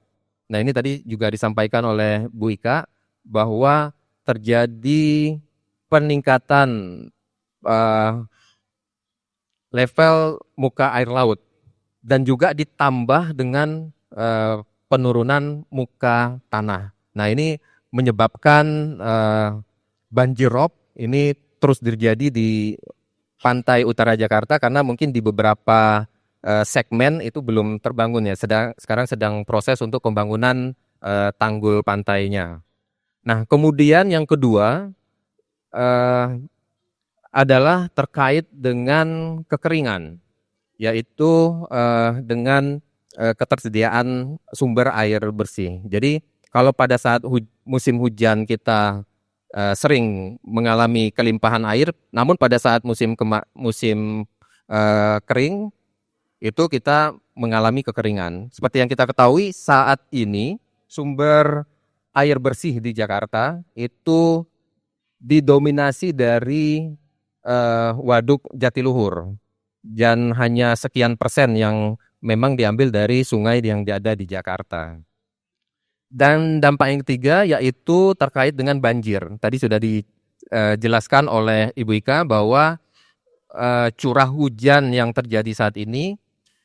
Nah, ini tadi juga disampaikan oleh Bu Ika bahwa terjadi peningkatan level muka air laut dan juga ditambah dengan penurunan muka tanah. Nah, ini menyebabkan banjir rob ini terus terjadi di pantai utara Jakarta karena mungkin di beberapa segmen itu belum terbangun ya. Sekarang sedang proses untuk pembangunan tanggul pantainya. Nah, kemudian yang kedua eh, adalah terkait dengan kekeringan, yaitu dengan ketersediaan sumber air bersih. Jadi kalau pada saat musim hujan kita sering mengalami kelimpahan air, namun pada saat musim kering itu kita mengalami kekeringan. Seperti yang kita ketahui saat ini sumber air bersih di Jakarta itu didominasi dari waduk Jatiluhur dan hanya sekian persen yang memang diambil dari sungai yang ada di Jakarta. Dan dampak yang ketiga yaitu terkait dengan banjir. Tadi sudah dijelaskan oleh Ibu Ika bahwa curah hujan yang terjadi saat ini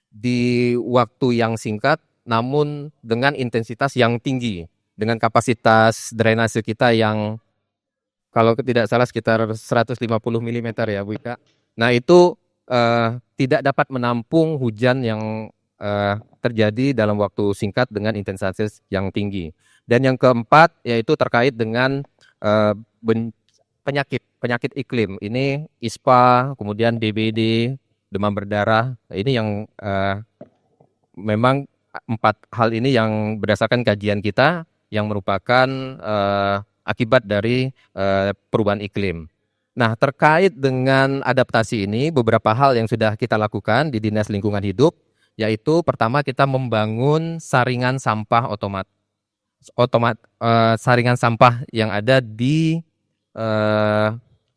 di waktu yang singkat namun dengan intensitas yang tinggi, dengan kapasitas drainase kita yang kalau tidak salah sekitar 150 mm ya Bu Ika. Nah itu tidak dapat menampung hujan yang terjadi dalam waktu singkat dengan intensitas yang tinggi. Dan yang keempat yaitu terkait dengan penyakit iklim. Ini ISPA, kemudian DBD, demam berdarah. Ini yang memang 4 hal ini yang berdasarkan kajian kita yang merupakan akibat dari perubahan iklim. Nah, terkait dengan adaptasi ini, beberapa hal yang sudah kita lakukan di Dinas Lingkungan Hidup, yaitu pertama kita membangun saringan sampah saringan sampah yang ada di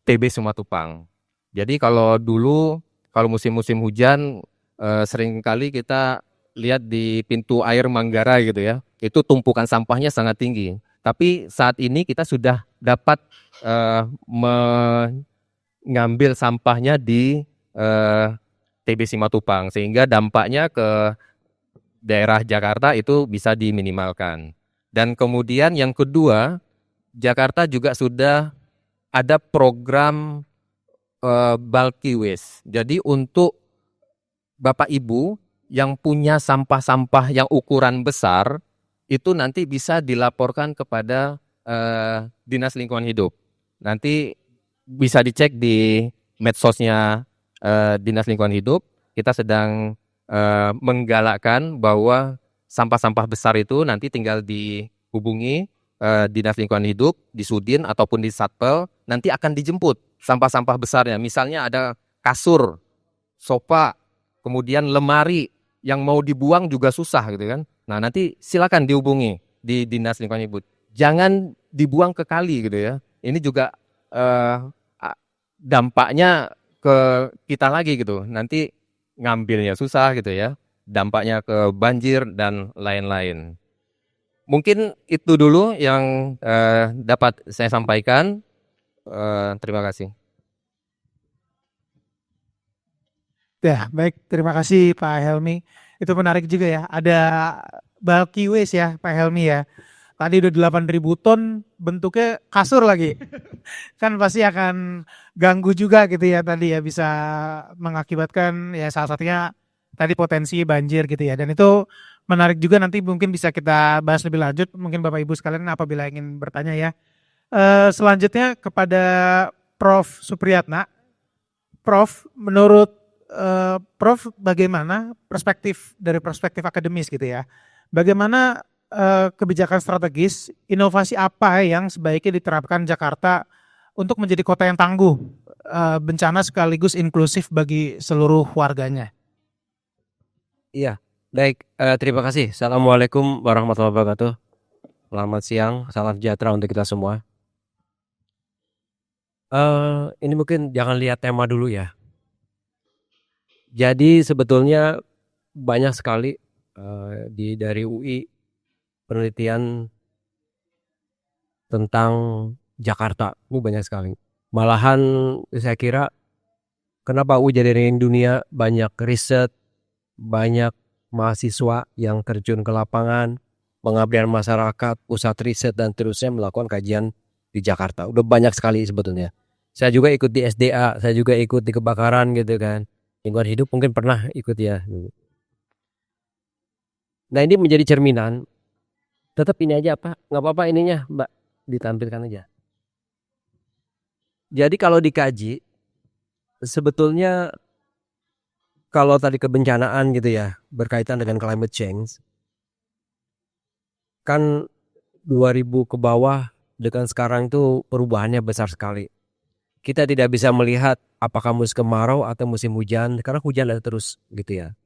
TB Simatupang. Jadi kalau musim-musim hujan seringkali kita lihat di pintu air Manggarai gitu ya, itu tumpukan sampahnya sangat tinggi. Tapi saat ini kita sudah dapat mengambil sampahnya di TB Simatupang sehingga dampaknya ke daerah Jakarta itu bisa diminimalkan. Dan kemudian yang kedua, Jakarta juga sudah ada program bulky waste. Jadi untuk Bapak Ibu yang punya sampah-sampah yang ukuran besar itu nanti bisa dilaporkan kepada Dinas Lingkungan Hidup. Nanti bisa dicek di medsosnya Dinas Lingkungan Hidup. Kita sedang menggalakkan bahwa sampah-sampah besar itu nanti tinggal dihubungi Dinas Lingkungan Hidup, di Sudin ataupun di Satpel, nanti akan dijemput sampah-sampah besarnya. Misalnya ada kasur, sofa, kemudian lemari yang mau dibuang juga susah gitu kan. Nah, nanti silakan dihubungi di Dinas Lingkungan Hidup. Jangan dibuang ke kali gitu ya. Ini juga dampaknya ke kita lagi gitu. Nanti ngambilnya susah gitu ya. Dampaknya ke banjir dan lain-lain. Mungkin itu dulu yang dapat saya sampaikan. Terima kasih. Ya, baik. Terima kasih Pak Helmi. Itu menarik juga ya. Ada bulky waste ya Pak Helmi ya. Tadi udah 8.000 ton, bentuknya kasur lagi. Kan pasti akan ganggu juga gitu ya tadi ya. Bisa mengakibatkan ya salah satunya tadi potensi banjir gitu ya. Dan itu menarik juga, nanti mungkin bisa kita bahas lebih lanjut. Mungkin Bapak Ibu sekalian apabila ingin bertanya ya. Selanjutnya kepada Prof. Supriyatna. Prof, menurut Prof bagaimana perspektif akademis gitu ya. Bagaimana kebijakan strategis, inovasi apa yang sebaiknya diterapkan Jakarta untuk menjadi kota yang tangguh bencana sekaligus inklusif bagi seluruh warganya? Iya, baik. Terima kasih. Assalamualaikum warahmatullahi wabarakatuh. Selamat siang, salam sejahtera untuk kita semua. Ini mungkin jangan lihat tema dulu ya. Jadi sebetulnya banyak sekali dari UI penelitian tentang Jakarta. Ini banyak sekali. Malahan saya kira kenapa UI jadi ranking dunia, banyak riset, banyak mahasiswa yang terjun ke lapangan, pengabdian masyarakat, pusat riset dan terusnya melakukan kajian di Jakarta. Udah banyak sekali sebetulnya. Saya juga ikut di SDA, saya juga ikut di kebakaran gitu kan. Lingkungan hidup mungkin pernah ikut ya. Nah ini menjadi cerminan. Tetap ini aja apa? Nggak apa-apa ininya Mbak, ditampilkan aja. Jadi kalau dikaji, sebetulnya kalau tadi kebencanaan gitu ya, berkaitan dengan climate change, kan 2000 ke bawah dengan sekarang itu perubahannya besar sekali. Kita tidak bisa melihat apakah musim kemarau atau musim hujan, karena hujan ada terus gitu ya.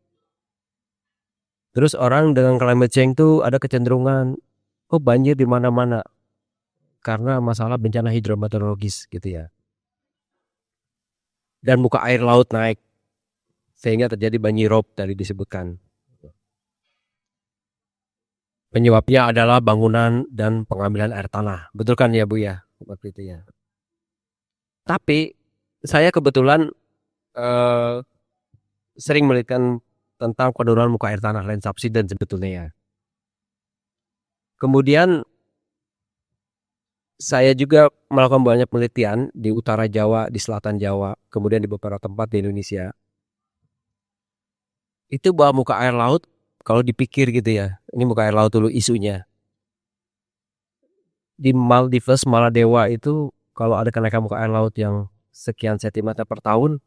Terus orang dengan climate change itu ada kecenderungan, oh banjir di mana-mana karena masalah bencana hidrometeorologis gitu ya. Dan muka air laut naik sehingga terjadi banjirop tadi disebutkan. Penyebabnya adalah bangunan dan pengambilan air tanah. Betul kan ya Bu ya? Seperti itu ya. Tapi saya kebetulan sering melihat tentang penurunan muka air tanah, land subsidence sebetulnya ya. Kemudian saya juga melakukan banyak penelitian di utara Jawa, di selatan Jawa, kemudian di beberapa tempat di Indonesia. Itu bahwa muka air laut, kalau dipikir gitu ya, ini muka air laut dulu isunya. Di Maldives, Maladewa itu kalau ada kenaikan muka air laut yang sekian sentimeter per tahun,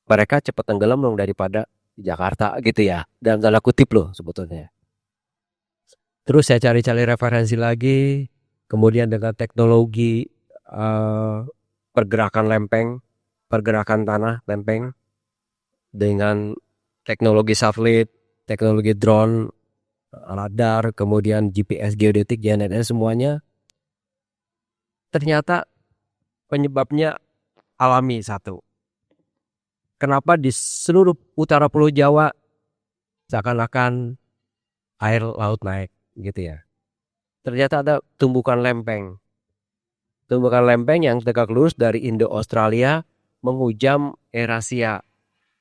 mereka cepat tenggelam dong daripada di Jakarta gitu ya. Dalam tanda kutip loh sebetulnya. Terus saya cari-cari referensi lagi, kemudian dengan teknologi pergerakan lempeng, pergerakan tanah lempeng, dengan teknologi satelit, teknologi drone, radar, kemudian GPS, geodetik, GNSS semuanya, ternyata penyebabnya alami satu. Kenapa di seluruh utara Pulau Jawa seakan-akan air laut naik gitu ya. Ternyata ada tumbukan lempeng. Tumbukan lempeng yang tegak lurus dari Indo-Australia menghujam Eurasia.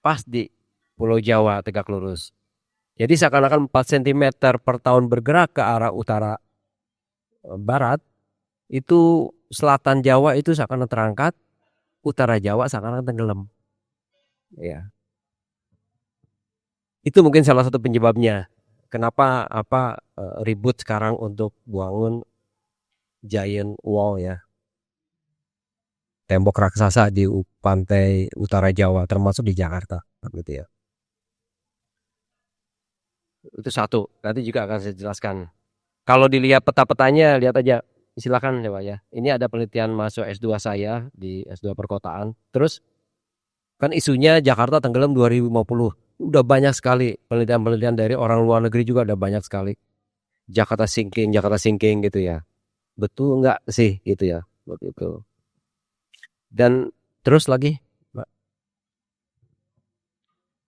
Pas di Pulau Jawa tegak lurus. Jadi seakan-akan 4 cm per tahun bergerak ke arah utara barat. Itu selatan Jawa itu seakan-akan terangkat. Utara Jawa seakan-akan tenggelam. Ya. Itu mungkin salah satu penyebabnya. Kenapa ribut sekarang untuk bangun giant wall ya. Tembok raksasa di pantai utara Jawa termasuk di Jakarta gitu ya. Itu satu. Nanti juga akan saya jelaskan. Kalau dilihat peta-petanya lihat aja. Silakan ya Pak ya. Ini ada penelitian mahasiswa S2 saya di S2 perkotaan. Terus kan isunya Jakarta tenggelam 2050. Udah banyak sekali penelitian-penelitian dari orang luar negeri juga udah banyak sekali. Jakarta sinking gitu ya. Betul enggak sih gitu ya. Begitu. Dan terus lagi, Mbak.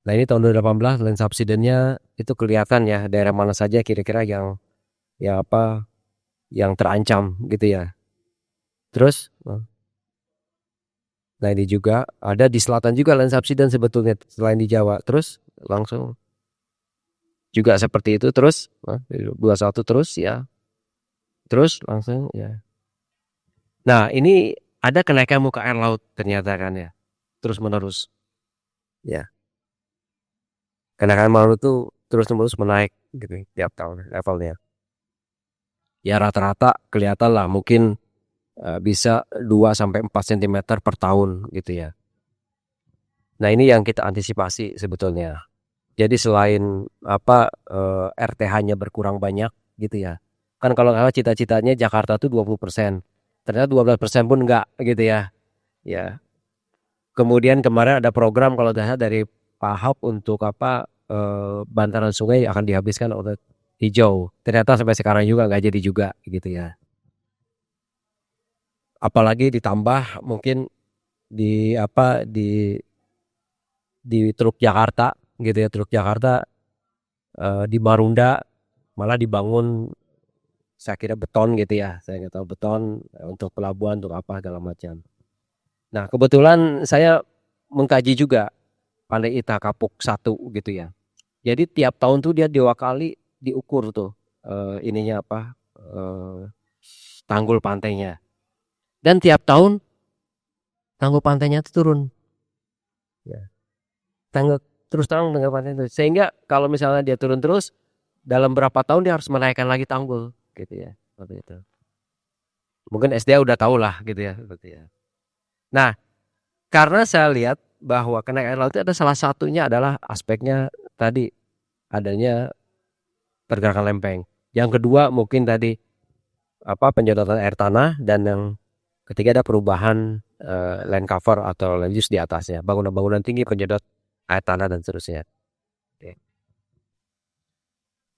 Nah ini tahun 2018 land subsidence-nya itu kelihatan ya daerah mana saja kira-kira yang terancam gitu ya. Terus nah ini juga ada di selatan juga land subsidence sebetulnya selain di Jawa. Terus langsung juga seperti itu terus 21 terus ya. Terus langsung ya. Nah, ini ada kenaikan muka air laut ternyata kan ya. Terus menerus. Ya. Kenaikan muka air laut itu terus menerus menaik gitu tiap tahun levelnya. Ya rata-rata kelihatan lah mungkin bisa 2-4 cm per tahun gitu ya. Nah ini yang kita antisipasi sebetulnya. Jadi selain RTH-nya berkurang banyak gitu ya. Kan kalau nggak salah cita-citanya Jakarta tuh 20%. Ternyata 12% pun enggak gitu ya. Ya. Kemudian kemarin ada program kalau tidak salah dari Pak Ahok untuk bantaran sungai akan dihabiskan oleh hijau. Ternyata sampai sekarang juga nggak jadi juga gitu ya. Apalagi ditambah mungkin di Teluk Jakarta gitu ya, Teluk Jakarta di Marunda malah dibangun saya kira beton gitu ya, saya nggak tahu beton untuk pelabuhan untuk apa segala macam. Nah kebetulan saya mengkaji juga Pantai Ita Kapuk 1 gitu ya. Jadi tiap tahun tuh dia 2 kali diukur tuh tanggul pantainya. Dan tiap tahun tanggul pantainya itu turun. Ya. Tanggul terus terang dengan pantai itu. Sehingga kalau misalnya dia turun terus, dalam berapa tahun dia harus menaikkan lagi tanggul, gitu ya. Seperti itu. Mungkin SDA udah tahu lah, gitu ya, seperti ya. Nah, karena saya lihat bahwa kenaikan air laut itu ada salah satunya adalah aspeknya tadi adanya pergerakan lempeng. Yang kedua mungkin tadi penyedotan air tanah, dan yang ketiga ada perubahan land cover atau land use di atasnya, bangunan-bangunan tinggi penyedot air tanah dan seterusnya.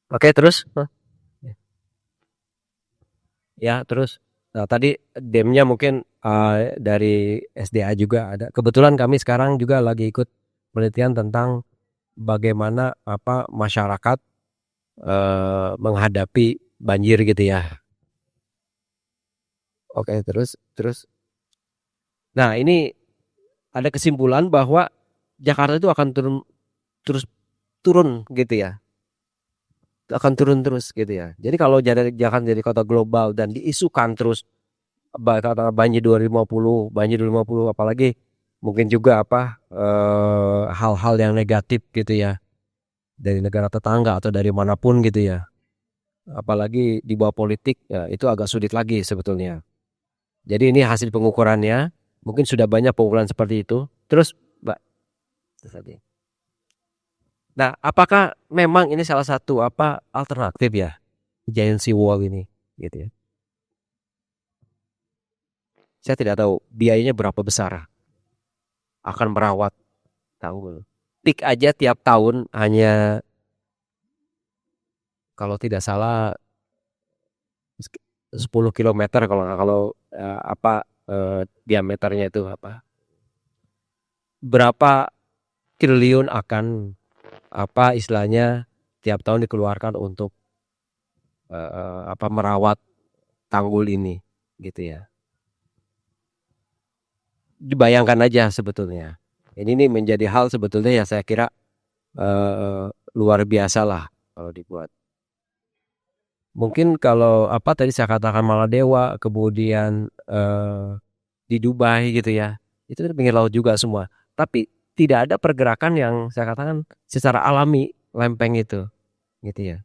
Oke, terus ya terus tadi demnya mungkin dari SDA juga ada. Kebetulan kami sekarang juga lagi ikut penelitian tentang bagaimana masyarakat menghadapi banjir gitu ya. Oke, terus nah ini ada kesimpulan bahwa Jakarta itu akan turun gitu ya, akan turun terus gitu ya. Jadi kalau Jakarta jadi kota global dan diisukan terus banjir 2050, apalagi mungkin juga hal-hal yang negatif gitu ya dari negara tetangga atau dari manapun gitu ya, apalagi di bawah politik ya, itu agak sulit lagi sebetulnya. Jadi ini hasil pengukurannya, mungkin sudah banyak pengukuran seperti itu. Terus Mbak, nah apakah memang ini salah satu alternatif ya giant sea wall ini gitu ya? Saya tidak tahu biayanya berapa besar akan merawat tanggul. Tik aja tiap tahun hanya kalau tidak salah 10 km kalau diameternya itu berapa triliun akan istilahnya tiap tahun dikeluarkan untuk merawat tanggul ini gitu ya. Dibayangkan aja sebetulnya. Ini menjadi hal sebetulnya ya saya kira luar biasa lah kalau dibuat. Mungkin kalau tadi saya katakan Maladewa, kemudian di Dubai gitu ya, itu di pinggir laut juga semua. Tapi tidak ada pergerakan yang saya katakan secara alami lempeng itu, gitu ya.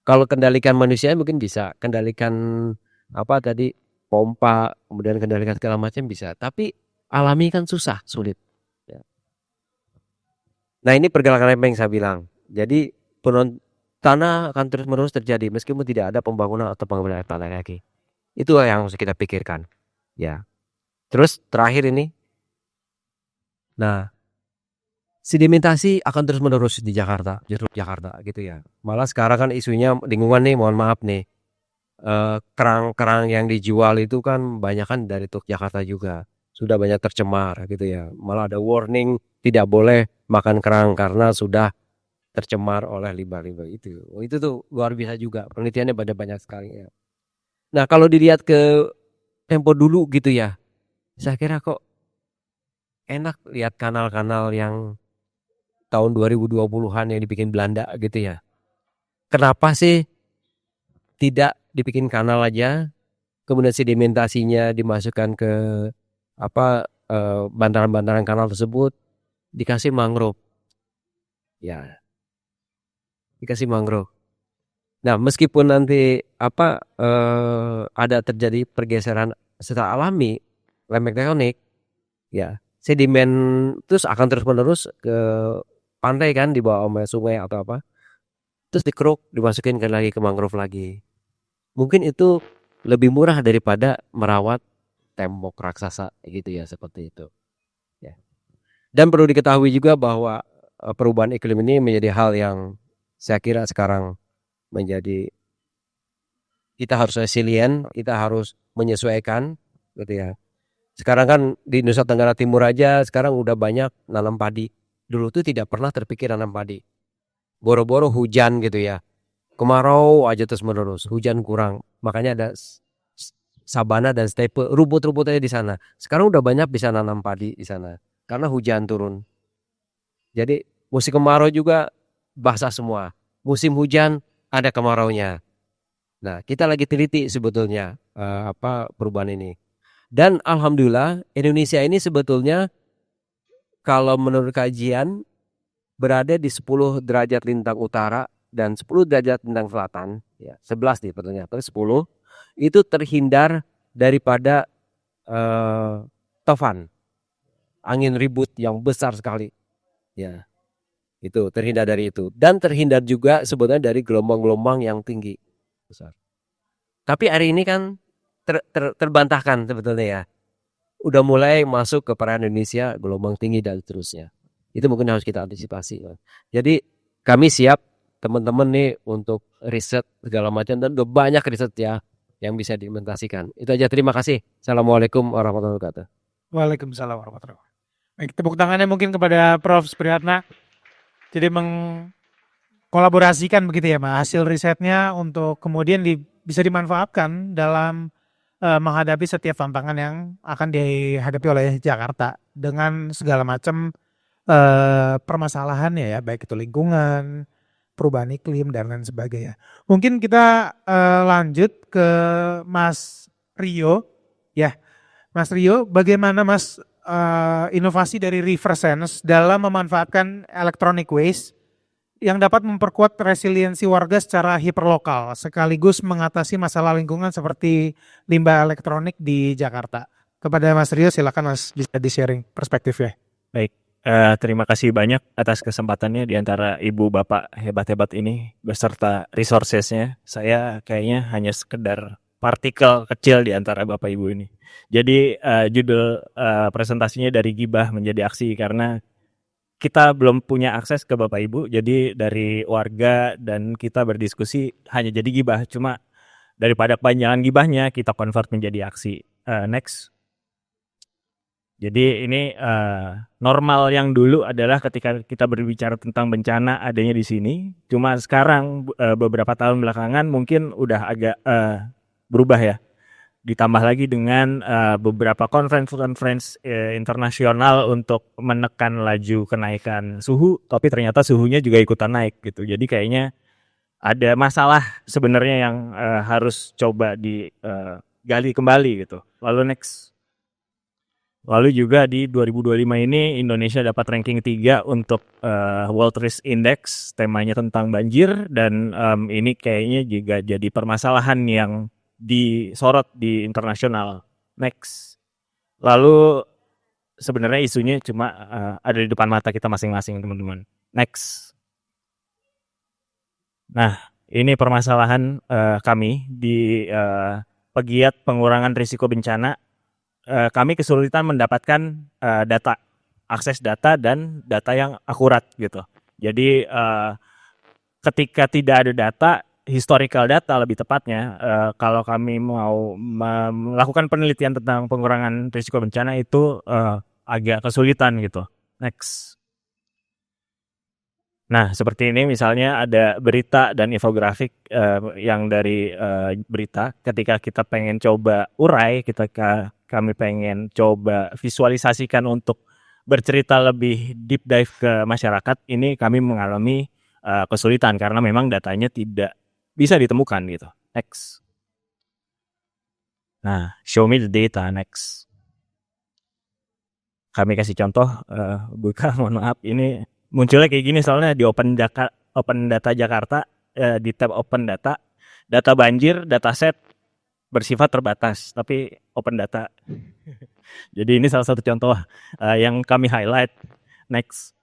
Kalau kendalikan manusia mungkin bisa, kendalikan tadi pompa, kemudian kendalikan segala macam bisa. Tapi alami kan susah, sulit. Ya. Nah ini pergerakan lempeng saya bilang. Jadi tanah akan terus-menerus terjadi meskipun tidak ada pembangunan atau pengembangan air tanah lagi. Itu yang harus kita pikirkan. Ya. Terus terakhir ini. Nah, sedimentasi akan terus-menerus di Jakarta, gitu ya. Malah sekarang kan isunya lingkungan nih, mohon maaf nih. Kerang-kerang yang dijual itu kan banyak kan dari Jakarta juga. Sudah banyak tercemar gitu ya. Malah ada warning tidak boleh makan kerang karena sudah tercemar oleh limbah-limbah itu. Itu tuh luar biasa juga. Penelitiannya banyak sekali ya. Nah, kalau dilihat ke tempo dulu gitu ya. Saya kira kok enak lihat kanal-kanal yang tahun 2020-an yang dibikin Belanda gitu ya. Kenapa sih tidak dibikin kanal aja, kemudian sedimentasinya dimasukkan ke bantaran-bantaran kanal tersebut, dikasih mangrove. Ya. Dikasih mangrove. Nah, meskipun nanti ada terjadi pergeseran secara alami lempeng tektonik, ya sedimen terus akan terus-menerus ke pantai kan di bawah sungai atau terus dikeruk dimasukin lagi ke mangrove lagi. Mungkin itu lebih murah daripada merawat tembok raksasa gitu ya, seperti itu. Ya. Dan perlu diketahui juga bahwa perubahan iklim ini menjadi hal yang saya kira sekarang menjadi kita harus resilient, kita harus menyesuaikan gitu ya. Sekarang kan di Nusa Tenggara Timur aja sekarang udah banyak nanam padi. Dulu tuh tidak pernah terpikir nanam padi. Boro-boro hujan gitu ya. Kemarau aja terus menerus, hujan kurang. Makanya ada sabana dan steppe, rumput-rumputnya di sana. Sekarang udah banyak bisa nanam padi di sana karena hujan turun. Jadi musim kemarau juga basah semua. Musim hujan ada kemaraunya. Nah, kita lagi teliti sebetulnya perubahan ini. Dan alhamdulillah Indonesia ini sebetulnya kalau menurut kajian berada di 10 derajat lintang utara dan 10 derajat lintang selatan, ya 11 nih ternyata 10 itu terhindar daripada tofan, angin ribut yang besar sekali, ya itu terhindar dari itu dan terhindar juga sebetulnya dari gelombang-gelombang yang tinggi besar. Tapi hari ini kan terbantahkan sebetulnya ya. Udah mulai masuk ke perairan Indonesia gelombang tinggi dan seterusnya. Itu mungkin harus kita antisipasi. Jadi kami siap teman-teman nih untuk riset segala macam dan udah banyak riset ya yang bisa diimplementasikan. Itu aja, terima kasih. Assalamualaikum warahmatullahi wabarakatuh. Waalaikumsalam warahmatullahi wabarakatuh. Baik, tepuk tangannya mungkin kepada Prof. Supriyatna. Jadi mengkolaborasikan begitu ya Mas, hasil risetnya untuk kemudian bisa dimanfaatkan dalam menghadapi setiap tantangan yang akan dihadapi oleh Jakarta dengan segala macam permasalahannya ya, baik itu lingkungan, perubahan iklim dan lain sebagainya. Mungkin kita lanjut ke Mas Rio ya. Mas Rio, bagaimana Mas inovasi dari Riversense dalam memanfaatkan electronic waste yang dapat memperkuat resiliensi warga secara hiperlokal sekaligus mengatasi masalah lingkungan seperti limbah elektronik di Jakarta. Kepada Mas Rio silakan Mas bisa di-sharing perspektifnya. Baik, terima kasih banyak atas kesempatannya di antara ibu bapak hebat-hebat ini beserta resources-nya. Saya kayaknya hanya sekedar partikel kecil di antara bapak ibu ini. Jadi judul presentasinya dari gibah menjadi aksi karena kita belum punya akses ke bapak ibu. Jadi dari warga dan kita berdiskusi hanya jadi gibah. Cuma daripada kepanjangan gibahnya kita convert menjadi aksi. Next. Jadi ini normal yang dulu adalah ketika kita berbicara tentang bencana adanya di sini. Cuma sekarang beberapa tahun belakangan mungkin udah agak berubah ya. Ditambah lagi dengan beberapa conference internasional untuk menekan laju kenaikan suhu. Tapi ternyata suhunya juga ikutan naik gitu. Jadi kayaknya ada masalah sebenarnya yang harus coba digali kembali gitu. Lalu next. Lalu juga di 2025 ini Indonesia dapat ranking 3 untuk World Risk Index, temanya tentang banjir dan ini kayaknya juga jadi permasalahan yang disorot di internasional. Next. Lalu sebenarnya isunya cuma ada di depan mata kita masing-masing teman-teman. Next. Nah, ini permasalahan kami di pegiat pengurangan risiko bencana. Kami kesulitan mendapatkan data, akses data dan data yang akurat gitu. Jadi ketika tidak ada data, historical data lebih tepatnya, kalau kami mau melakukan penelitian tentang pengurangan risiko bencana itu agak kesulitan gitu. Next. Nah, seperti ini misalnya ada berita dan infografik yang dari berita. Ketika kita pengen coba urai, kami pengen coba visualisasikan untuk bercerita lebih deep dive ke masyarakat, ini kami mengalami kesulitan karena memang datanya tidak bisa ditemukan gitu. Next. Nah, show me the data. Next. Kami kasih contoh, buka, mohon maaf, ini munculnya kayak gini soalnya di Open Data Jakarta, di tab Open Data, data banjir, dataset bersifat terbatas, tapi open data. Jadi ini salah satu contoh yang kami highlight. Next.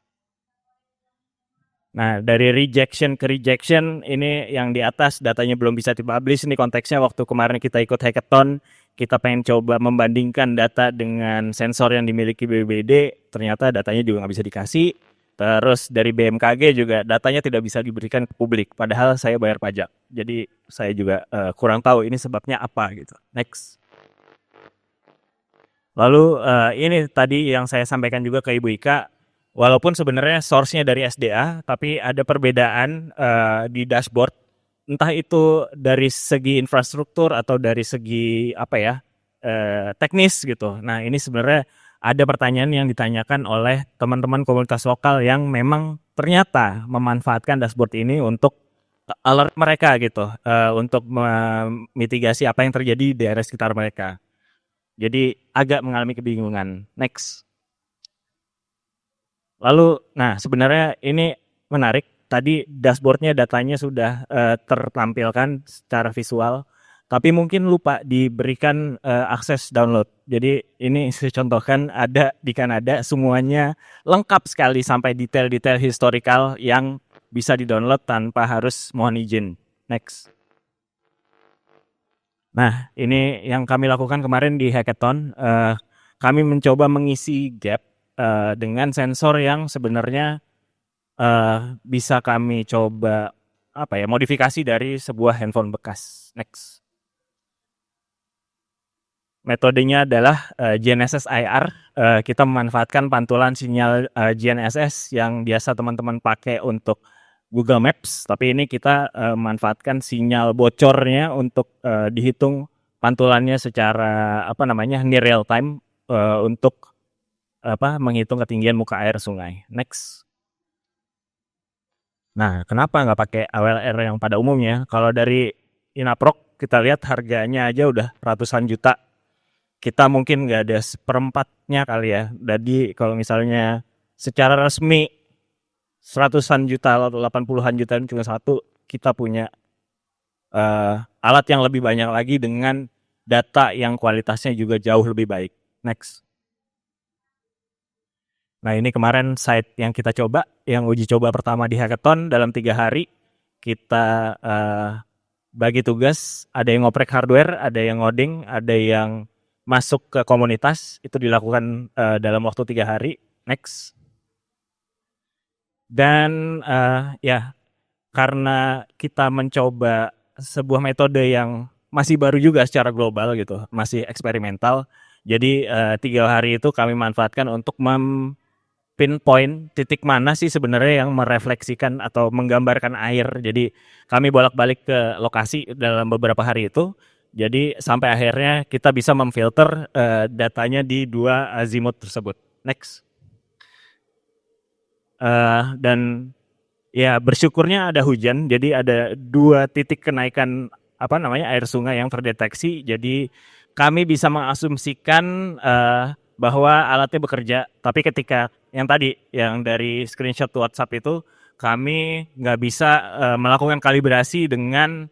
Nah, dari rejection ke rejection, ini yang di atas datanya belum bisa dipublish. Ini konteksnya waktu kemarin kita ikut hackathon, kita pengen coba membandingkan data dengan sensor yang dimiliki BPBD, ternyata datanya juga nggak bisa dikasih. Terus dari BMKG juga datanya tidak bisa diberikan ke publik, padahal saya bayar pajak. Jadi saya juga kurang tahu ini sebabnya apa gitu. Next. Lalu ini tadi yang saya sampaikan juga ke Ibu Ika, walaupun sebenarnya source-nya dari SDA, tapi ada perbedaan di dashboard, entah itu dari segi infrastruktur atau dari segi teknis gitu. Nah ini sebenarnya ada pertanyaan yang ditanyakan oleh teman-teman komunitas lokal yang memang ternyata memanfaatkan dashboard ini untuk alert mereka gitu, untuk memitigasi apa yang terjadi di daerah sekitar mereka. Jadi agak mengalami kebingungan. Next. Lalu, nah sebenarnya ini menarik. Tadi dashboardnya datanya sudah tertampilkan secara visual, tapi mungkin lupa diberikan akses download. Jadi ini saya contohkan ada di Kanada semuanya lengkap sekali sampai detail-detail historical yang bisa di-download tanpa harus mohon izin. Next. Nah, ini yang kami lakukan kemarin di hackathon. Kami mencoba mengisi gap dengan sensor yang sebenarnya bisa kami coba modifikasi dari sebuah handphone bekas. Next. Metodenya adalah GNSS IR. Kita memanfaatkan pantulan sinyal GNSS yang biasa teman-teman pakai untuk Google Maps, tapi ini kita memanfaatkan sinyal bocornya untuk dihitung pantulannya secara near real time untuk menghitung ketinggian muka air sungai. Next. Nah, kenapa nggak pakai AWLR yang pada umumnya? Kalau dari Inaprok kita lihat harganya aja udah ratusan juta. Kita mungkin nggak ada seperempatnya kali ya. Jadi kalau misalnya secara resmi seratusan juta atau 80-an juta cuma satu, kita punya alat yang lebih banyak lagi dengan data yang kualitasnya juga jauh lebih baik. Next. Nah, ini kemarin site yang kita coba, yang uji coba pertama di hackathon dalam 3 hari. Kita bagi tugas, ada yang ngoprek hardware, ada yang ngoding, ada yang masuk ke komunitas. Itu dilakukan dalam waktu 3 hari. Next. Dan karena kita mencoba sebuah metode yang masih baru juga secara global gitu, masih eksperimental. Jadi 3 hari itu kami manfaatkan untuk pinpoint titik mana sih sebenarnya yang merefleksikan atau menggambarkan air. Jadi kami bolak-balik ke lokasi dalam beberapa hari itu. Jadi sampai akhirnya kita bisa memfilter datanya di 2 azimut tersebut. Next. Dan ya bersyukurnya ada hujan. Jadi ada 2 titik kenaikan air sungai yang terdeteksi. Jadi kami bisa mengasumsikan bahwa alatnya bekerja, tapi ketika yang dari screenshot WhatsApp itu kami nggak bisa melakukan kalibrasi dengan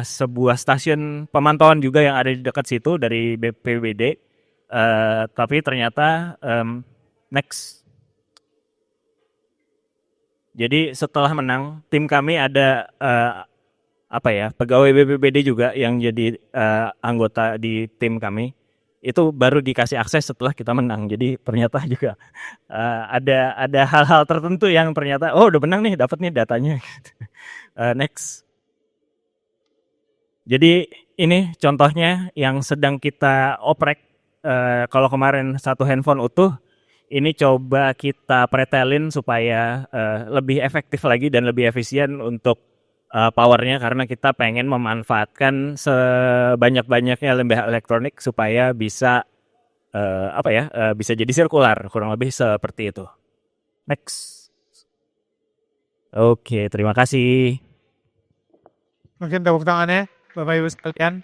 sebuah stasiun pemantauan juga yang ada di dekat situ dari BPBD, tapi ternyata next. Jadi setelah menang, tim kami ada pegawai BPBD juga yang jadi anggota di tim kami. Itu baru dikasih akses setelah kita menang. Jadi ternyata juga ada hal-hal tertentu yang ternyata udah menang nih, dapat nih datanya. Next. Jadi ini contohnya yang sedang kita oprek. Kalau kemarin 1 handphone utuh, ini coba kita pretelin supaya lebih efektif lagi dan lebih efisien untuk powernya, karena kita pengen memanfaatkan sebanyak-banyaknya limbah elektronik supaya bisa bisa jadi sirkular, kurang lebih seperti itu. Next. Oke, terima kasih. Mungkin tepuk tangannya Bapak Ibu sekalian.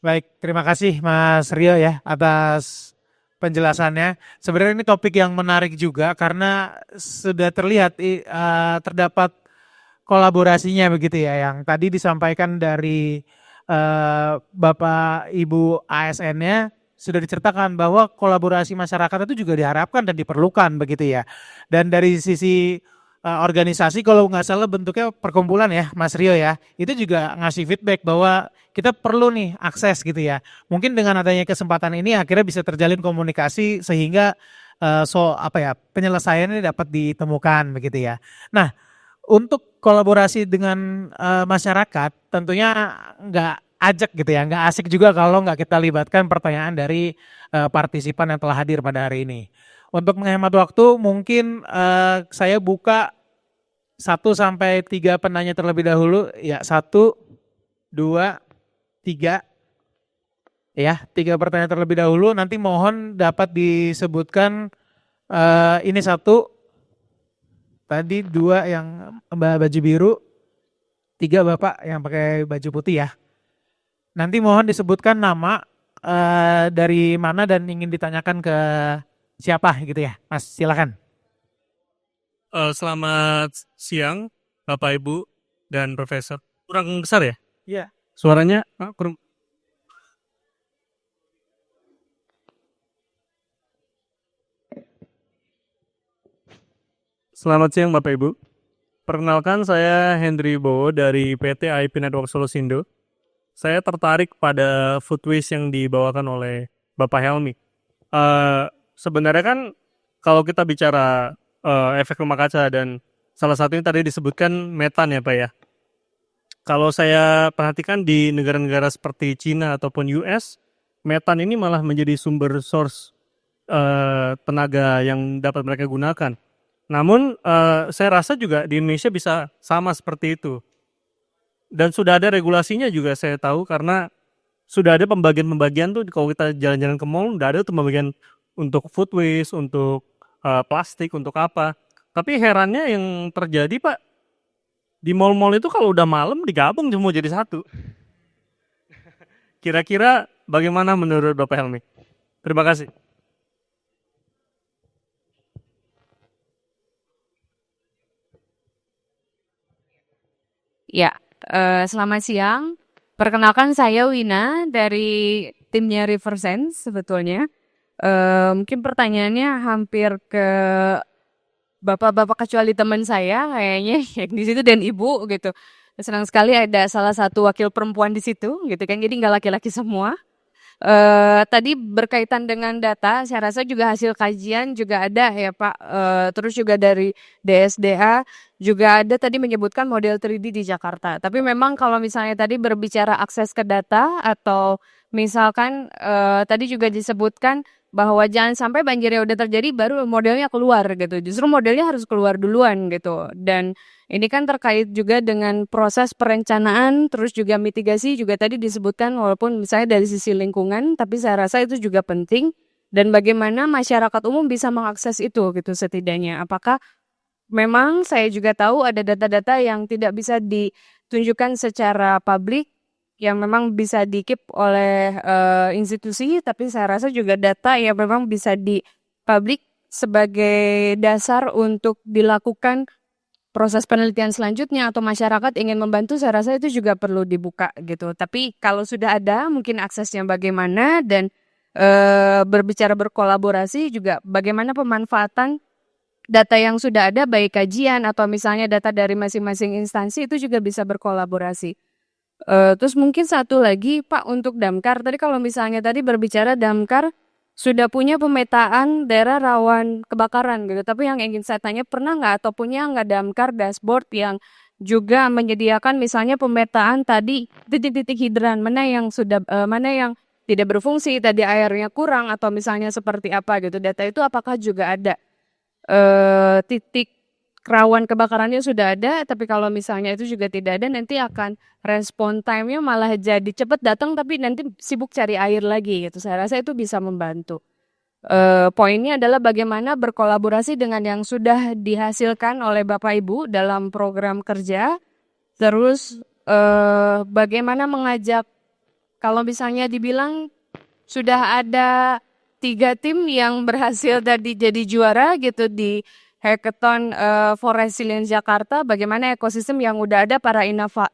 Baik, terima kasih Mas Rio ya atas penjelasannya. Sebenarnya ini topik yang menarik juga karena sudah terlihat terdapat kolaborasinya begitu ya, yang tadi disampaikan dari Bapak Ibu ASN-nya sudah diceritakan bahwa kolaborasi masyarakat itu juga diharapkan dan diperlukan begitu ya. Dan dari sisi organisasi kalau nggak salah bentuknya perkumpulan ya Mas Rio ya, itu juga ngasih feedback bahwa kita perlu nih akses gitu ya. Mungkin dengan adanya kesempatan ini akhirnya bisa terjalin komunikasi sehingga penyelesaiannya dapat ditemukan begitu ya. Nah, untuk kolaborasi dengan masyarakat tentunya nggak ajak gitu ya, nggak asik juga kalau nggak kita libatkan pertanyaan dari partisipan yang telah hadir pada hari ini. Untuk menghemat waktu mungkin saya buka 1-3 penanya terlebih dahulu ya, 1, 2, 3 ya, 3 pertanyaan terlebih dahulu. Nanti mohon dapat disebutkan ini 1. Tadi 2 yang Mbak baju biru, 3 Bapak yang pakai baju putih ya. Nanti mohon disebutkan nama, dari mana dan ingin ditanyakan ke siapa gitu ya, Mas? Silakan. Selamat siang, Bapak Ibu dan Profesor. Kurang besar ya? Iya. Suaranya kurang. Selamat siang Bapak Ibu. Perkenalkan saya Hendry Bowo dari PT IP Network Solusindo. Saya tertarik pada footways yang dibawakan oleh Bapak Helmi. Sebenarnya kan kalau kita bicara efek rumah kaca dan salah satunya tadi disebutkan metan ya Pak ya. Kalau saya perhatikan di negara-negara seperti China ataupun US, metan ini malah menjadi sumber source tenaga yang dapat mereka gunakan. Namun saya rasa juga di Indonesia bisa sama seperti itu. Dan sudah ada regulasinya juga saya tahu karena sudah ada pembagian-pembagian tuh kalau kita jalan-jalan ke mall udah ada tuh pembagian untuk food waste, untuk plastik, untuk apa. Tapi herannya yang terjadi Pak, di mall-mall itu kalau udah malam digabung semua jadi satu. Kira-kira bagaimana menurut Bapak Helmi? Terima kasih. Ya, selamat siang. Perkenalkan saya Wina dari timnya Riversense sebetulnya. Mungkin pertanyaannya hampir ke bapak-bapak kecuali teman saya kayaknya yang di situ dan ibu gitu. Senang sekali ada salah satu wakil perempuan di situ gitu kan. Jadi nggak laki-laki semua. Tadi berkaitan dengan data, saya rasa juga hasil kajian juga ada ya Pak. Terus juga dari DSDA juga ada tadi menyebutkan model 3D di Jakarta. Tapi memang kalau misalnya tadi berbicara akses ke data atau misalkan tadi juga disebutkan bahwa jangan sampai banjirnya udah terjadi baru modelnya keluar gitu. Justru modelnya harus keluar duluan gitu. Dan ini kan terkait juga dengan proses perencanaan, terus juga mitigasi juga tadi disebutkan walaupun misalnya dari sisi lingkungan, tapi saya rasa itu juga penting. Dan bagaimana masyarakat umum bisa mengakses itu gitu setidaknya. Apakah memang saya juga tahu ada data-data yang tidak bisa ditunjukkan secara publik, yang memang bisa di-keep oleh institusi, tapi saya rasa juga data yang memang bisa di-publik sebagai dasar untuk dilakukan proses penelitian selanjutnya atau masyarakat ingin membantu, saya rasa itu juga perlu dibuka gitu. Tapi kalau sudah ada mungkin aksesnya bagaimana dan berbicara berkolaborasi juga bagaimana pemanfaatan data yang sudah ada baik kajian atau misalnya data dari masing-masing instansi itu juga bisa berkolaborasi. Terus mungkin satu lagi Pak untuk Damkar, tadi kalau misalnya tadi berbicara Damkar sudah punya pemetaan daerah rawan kebakaran gitu, tapi yang ingin saya tanya pernah nggak atau punya nggak Damkar dashboard yang juga menyediakan misalnya pemetaan tadi titik-titik hidran, mana yang sudah mana yang tidak berfungsi, tadi airnya kurang atau misalnya seperti apa gitu, data itu apakah juga ada titik rawan kebakarannya sudah ada, tapi kalau misalnya itu juga tidak ada, nanti akan respon time-nya malah jadi cepat datang, tapi nanti sibuk cari air lagi gitu. Saya rasa itu bisa membantu. Poinnya adalah bagaimana berkolaborasi dengan yang sudah dihasilkan oleh Bapak Ibu dalam program kerja, terus bagaimana mengajak, kalau misalnya dibilang sudah ada 3 tim yang berhasil tadi jadi juara gitu di Hackathon for Resilience Jakarta, bagaimana ekosistem yang udah ada para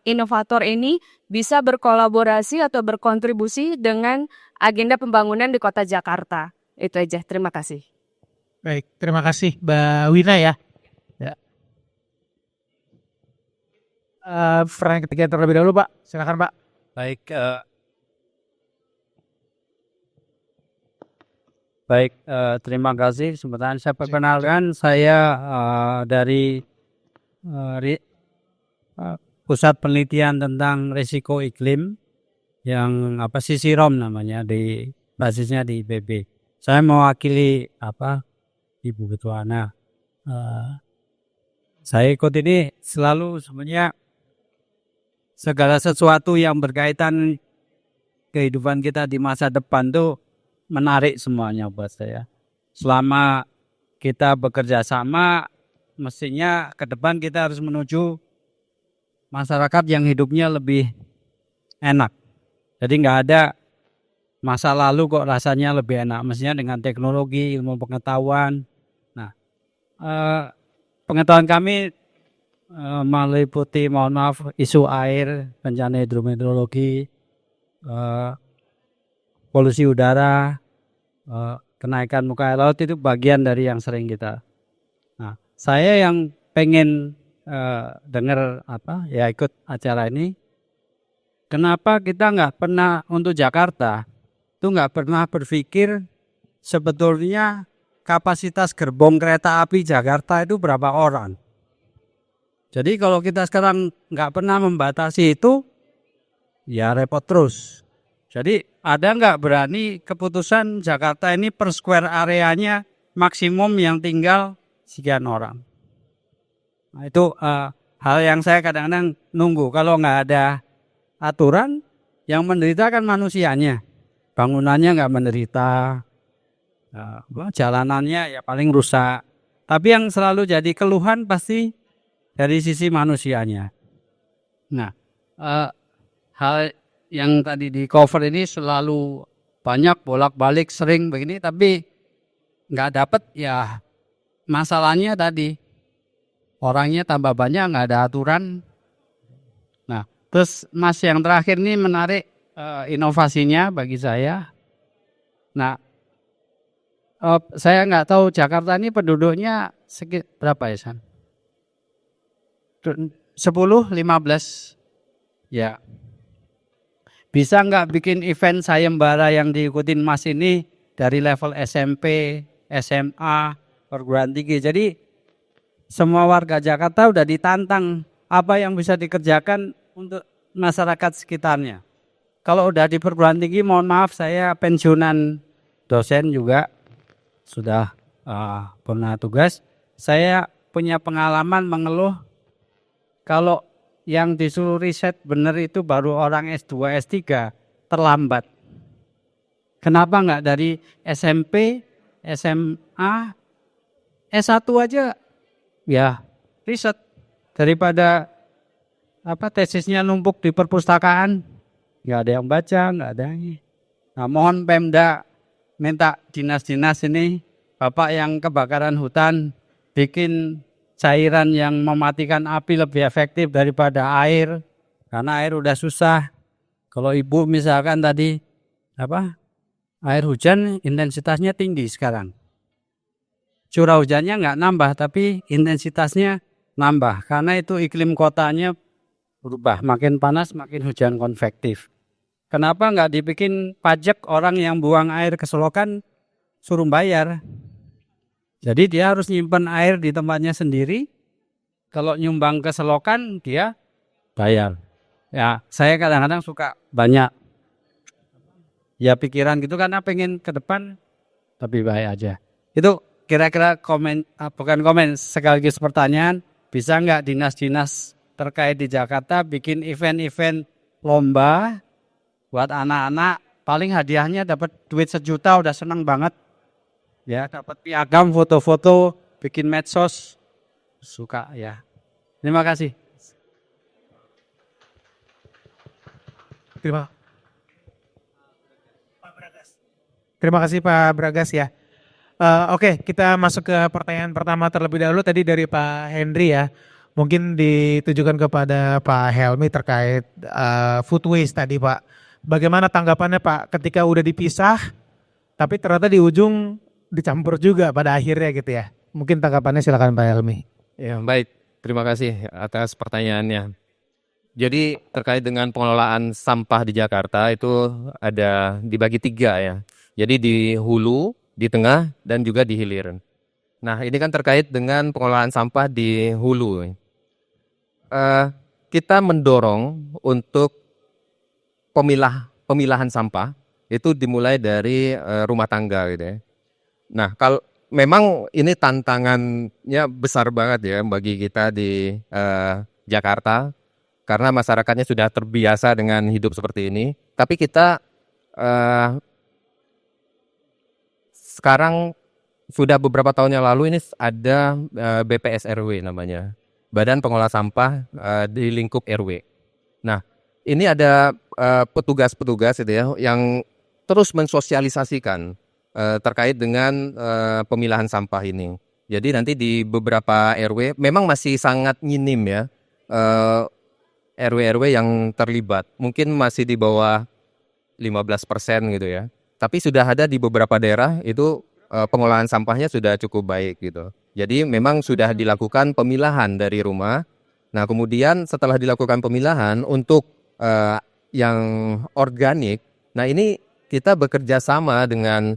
inovator ini bisa berkolaborasi atau berkontribusi dengan agenda pembangunan di kota Jakarta. Itu aja, terima kasih. Baik, terima kasih Mbak Wina ya. Frank ketiga terlebih dahulu Pak, silakan Pak. Baik, terima kasih. Sebentar saya perkenalkan, saya dari Pusat Penelitian tentang Risiko Iklim yang CISIROM namanya, di basisnya di IPB. Saya mewakili Ibu Ketua. Nah, saya ikut ini selalu sebenarnya segala sesuatu yang berkaitan kehidupan kita di masa depan tuh menarik semuanya buat saya. Selama kita bekerja sama, mestinya ke depan kita harus menuju masyarakat yang hidupnya lebih enak. Jadi nggak masa lalu kok rasanya lebih enak. Mestinya dengan teknologi, ilmu pengetahuan. Nah, pengetahuan kami meliputi, mohon maaf, isu air, bencana hidrometeorologi, polusi udara, kenaikan muka air laut itu bagian dari yang sering kita. Nah, saya yang pengen dengar ikut acara ini. Kenapa kita nggak pernah untuk Jakarta itu nggak pernah berpikir sebetulnya kapasitas gerbong kereta api Jakarta itu berapa orang? Jadi kalau kita sekarang nggak pernah membatasi itu, ya repot terus. Jadi ada nggak berani keputusan Jakarta ini per square areanya maksimum yang tinggal sekian orang? Nah, itu hal yang saya kadang-kadang nunggu. Kalau nggak ada aturan, yang menderita kan manusianya. Bangunannya nggak menderita, jalanannya ya paling rusak. Tapi yang selalu jadi keluhan pasti dari sisi manusianya. Nah, hal yang tadi di cover ini selalu banyak bolak-balik sering begini, tapi nggak dapat ya masalahnya tadi. Orangnya tambah banyak, nggak ada aturan. Nah, terus Mas yang terakhir ini menarik inovasinya bagi saya. Nah, saya nggak tahu Jakarta ini penduduknya berapa ya, San? 10, 15. Ya. Bisa nggak bikin event sayembara yang diikutin Mas ini dari level SMP, SMA, perguruan tinggi. Jadi semua warga Jakarta udah ditantang apa yang bisa dikerjakan untuk masyarakat sekitarnya. Kalau udah di perguruan tinggi, mohon maaf saya pensiunan dosen juga, sudah pernah tugas. Saya punya pengalaman mengeluh kalau yang disuruh riset benar itu baru orang S2, S3 terlambat. Kenapa nggak dari SMP, SMA, S1 aja ya riset, daripada tesisnya numpuk di perpustakaan, nggak ada yang baca, nggak ada yang. Nah, mohon Pemda minta dinas-dinas ini, Bapak yang kebakaran hutan, bikin cairan yang mematikan api lebih efektif daripada air, karena air udah susah. Kalau Ibu misalkan tadi air hujan intensitasnya tinggi sekarang. Curah hujannya nggak nambah, tapi intensitasnya nambah. Karena itu iklim kotanya berubah. Makin panas, makin hujan konvektif. Kenapa nggak dibikin pajak orang yang buang air ke selokan suruh bayar? Jadi dia harus nyimpen air di tempatnya sendiri. Kalau nyumbang ke selokan, dia bayar. Ya, saya kadang-kadang suka banyak ya pikiran gitu karena pengen ke depan lebih baik aja. Itu kira-kira bukan komen, sekaligus pertanyaan, bisa nggak dinas-dinas terkait di Jakarta bikin event-event lomba buat anak-anak, paling hadiahnya dapat duit 1 juta udah senang banget. Ya, dapat piagam, foto-foto, bikin medsos, suka ya. Terima kasih. Terima kasih Pak Bragas ya. Oke, kita masuk ke pertanyaan pertama terlebih dahulu tadi dari Pak Henry ya. Mungkin ditujukan kepada Pak Helmi terkait food waste tadi Pak. Bagaimana tanggapannya Pak ketika udah dipisah tapi ternyata di ujung dicampur juga pada akhirnya gitu ya. Mungkin tanggapannya silakan Pak Helmi. Ya, baik. Terima kasih atas pertanyaannya. Jadi terkait dengan pengelolaan sampah di Jakarta itu ada dibagi 3 ya. Jadi di hulu, di tengah, dan juga di hilir. Nah, ini kan terkait dengan pengelolaan sampah di hulu. Kita mendorong untuk pemilahan sampah itu dimulai dari rumah tangga gitu ya. Nah, kalau memang ini tantangannya besar banget ya bagi kita di Jakarta karena masyarakatnya sudah terbiasa dengan hidup seperti ini. Tapi kita sekarang sudah beberapa tahun yang lalu ini ada BPS RW namanya, Badan Pengelola Sampah di lingkup RW. Nah, ini ada petugas-petugas itu ya yang terus mensosialisasikan terkait dengan pemilahan sampah ini. Jadi nanti di beberapa RW memang masih sangat minim ya RW-RW yang terlibat. Mungkin masih di bawah 15% gitu ya. Tapi sudah ada di beberapa daerah itu pengolahan sampahnya sudah cukup baik gitu. Jadi memang sudah dilakukan pemilahan dari rumah. Nah kemudian setelah dilakukan pemilahan untuk yang organik, nah ini kita bekerja sama dengan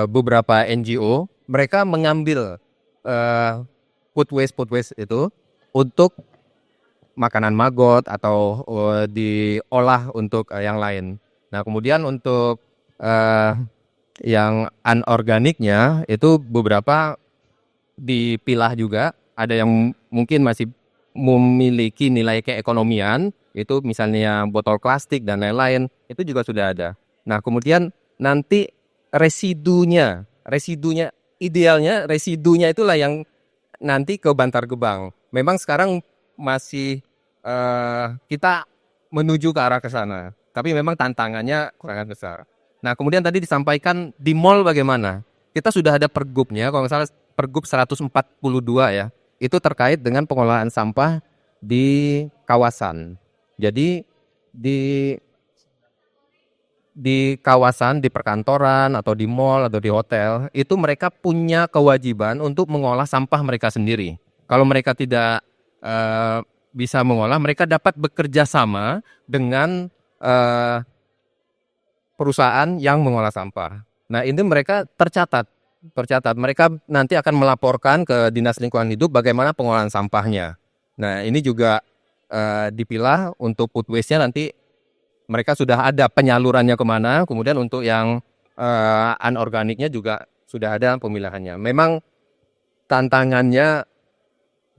beberapa NGO. Mereka mengambil food waste itu untuk makanan maggot atau diolah untuk yang lain. Nah kemudian untuk yang anorganiknya itu beberapa dipilah juga. Ada yang mungkin masih memiliki nilai keekonomian, itu misalnya botol plastik dan lain-lain, itu juga sudah ada. Nah kemudian nanti residunya idealnya residunya itulah yang nanti ke Bantar Gebang. Memang sekarang masih kita menuju ke arah ke sana. Tapi memang tantangannya sangat besar. Nah, kemudian tadi disampaikan di mall bagaimana? Kita sudah ada pergubnya, kalau nggak salah pergub 142 ya. Itu terkait dengan pengolahan sampah di kawasan. Jadi di kawasan, di perkantoran atau di mall atau di hotel, itu mereka punya kewajiban untuk mengolah sampah mereka sendiri. Kalau mereka tidak bisa mengolah, mereka dapat bekerja sama dengan perusahaan yang mengolah sampah. Nah ini mereka tercatat. Mereka nanti akan melaporkan ke Dinas Lingkungan Hidup bagaimana pengolahan sampahnya. Nah ini juga dipilah untuk food waste-nya nanti mereka sudah ada penyalurannya kemana. Kemudian untuk yang anorganiknya juga sudah ada pemilahannya. Memang tantangannya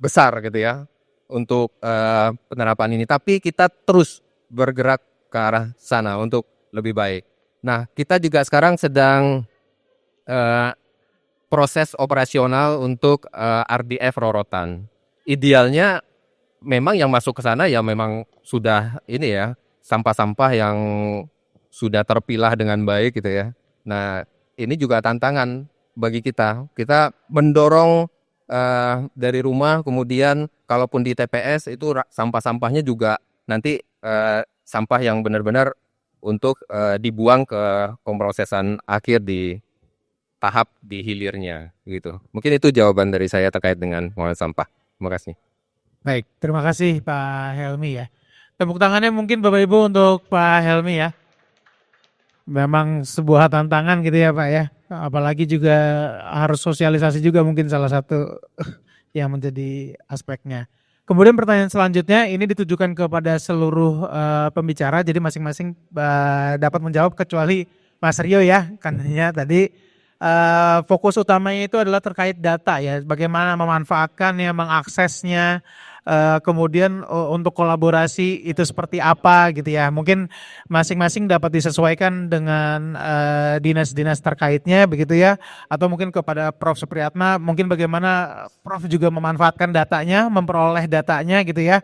besar gitu ya untuk penerapan ini. Tapi kita terus bergerak ke arah sana untuk lebih baik. Nah, kita juga sekarang sedang proses operasional untuk RDF Rorotan. Idealnya memang yang masuk ke sana ya memang sudah ini ya, sampah-sampah yang sudah terpilah dengan baik gitu ya. Nah, ini juga tantangan bagi kita. Kita mendorong dari rumah, kemudian kalaupun di TPS itu sampah-sampahnya juga nanti sampah yang benar-benar untuk dibuang ke pemrosesan akhir di tahap di hilirnya gitu. Mungkin itu jawaban dari saya terkait dengan pengolahan sampah. Terima kasih. Baik, terima kasih Pak Helmi ya. Tepuk tangannya mungkin Bapak Ibu untuk Pak Helmi ya. Memang sebuah tantangan gitu ya Pak ya. Apalagi juga harus sosialisasi juga mungkin salah satu yang menjadi aspeknya. Kemudian pertanyaan selanjutnya ini ditujukan kepada seluruh pembicara, jadi masing-masing dapat menjawab kecuali Mas Rio ya, karena tadi fokus utamanya itu adalah terkait data ya, bagaimana memanfaatkannya, mengaksesnya, kemudian untuk kolaborasi itu seperti apa gitu ya. Mungkin masing-masing dapat disesuaikan dengan dinas-dinas terkaitnya begitu ya. Atau mungkin kepada Prof. Supriyatna, mungkin bagaimana Prof. juga memanfaatkan datanya, memperoleh datanya gitu ya.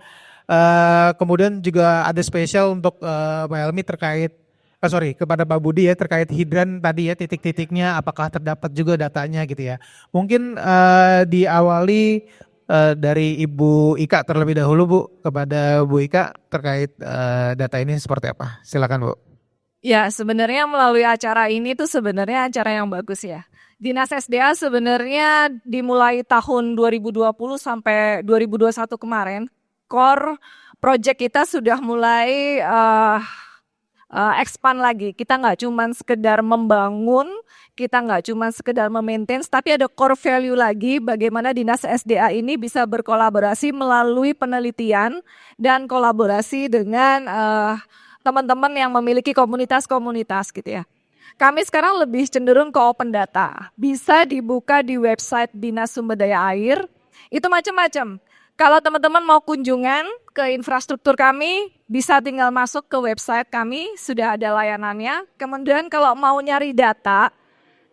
Kemudian juga ada spesial untuk Pak Helmi terkait kepada Pak Budi ya terkait hidran tadi ya, titik-titiknya apakah terdapat juga datanya gitu ya. Mungkin diawali dari Ibu Ika terlebih dahulu Bu, kepada Bu Ika terkait data ini seperti apa? Silakan Bu. Ya, sebenarnya melalui acara ini tuh sebenarnya acara yang bagus ya. Dinas SDA sebenarnya dimulai tahun 2020 sampai 2021 kemarin, core project kita sudah mulai expand lagi. Kita nggak cuma sekedar membangun, kita nggak cuma sekedar memaintain, tapi ada core value lagi bagaimana Dinas SDA ini bisa berkolaborasi melalui penelitian dan kolaborasi dengan teman-teman yang memiliki komunitas-komunitas gitu ya. Kami sekarang lebih cenderung ke open data. Bisa dibuka di website Dinas Sumber Daya Air, itu macam-macam. Kalau teman-teman mau kunjungan ke infrastruktur kami, bisa tinggal masuk ke website kami, sudah ada layanannya. Kemudian kalau mau nyari data,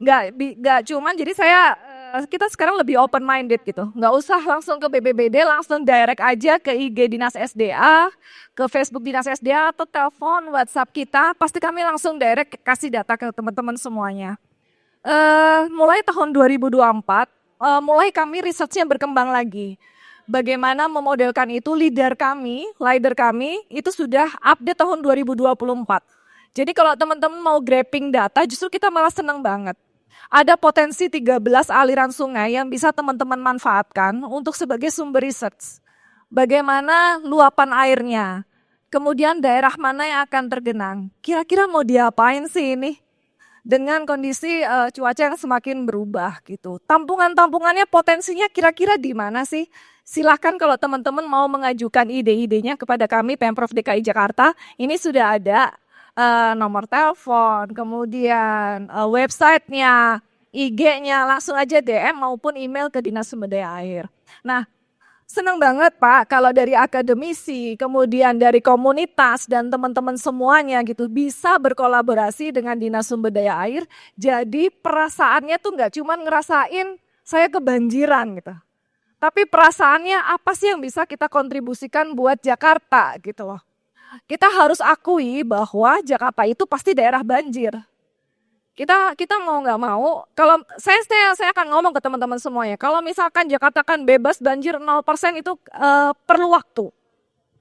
nggak cuman, jadi saya Kita sekarang lebih open minded gitu. Nggak usah langsung ke BPBD, langsung direct aja ke IG Dinas SDA, ke Facebook Dinas SDA atau telepon WhatsApp kita. Pasti kami langsung direct kasih data ke teman-teman semuanya. Mulai tahun 2024, mulai kami researchnya berkembang lagi. Bagaimana memodelkan itu, leader kami itu sudah update tahun 2024. Jadi kalau teman-teman mau grabbing data, justru kita malah senang banget. Ada potensi 13 aliran sungai yang bisa teman-teman manfaatkan untuk sebagai sumber research. Bagaimana luapan airnya, kemudian daerah mana yang akan tergenang. Kira-kira mau diapain sih ini? Dengan kondisi cuaca yang semakin berubah gitu. Tampungan-tampungannya potensinya kira-kira di mana sih? Silahkan kalau teman-teman mau mengajukan ide-idenya kepada kami Pemprov DKI Jakarta, ini sudah ada nomor telepon, kemudian websitenya, IG-nya, langsung aja DM maupun email ke Dinas Sumber Daya Air. Nah, senang banget Pak kalau dari akademisi, kemudian dari komunitas dan teman-teman semuanya gitu bisa berkolaborasi dengan Dinas Sumber Daya Air. Jadi perasaannya tuh nggak cuma ngerasain saya kebanjiran gitu. Tapi perasaannya apa sih yang bisa kita kontribusikan buat Jakarta gitu loh. Kita harus akui bahwa Jakarta itu pasti daerah banjir. Kita mau nggak mau, kalau saya akan ngomong ke teman-teman semuanya, kalau misalkan Jakarta kan bebas banjir 0% itu perlu waktu.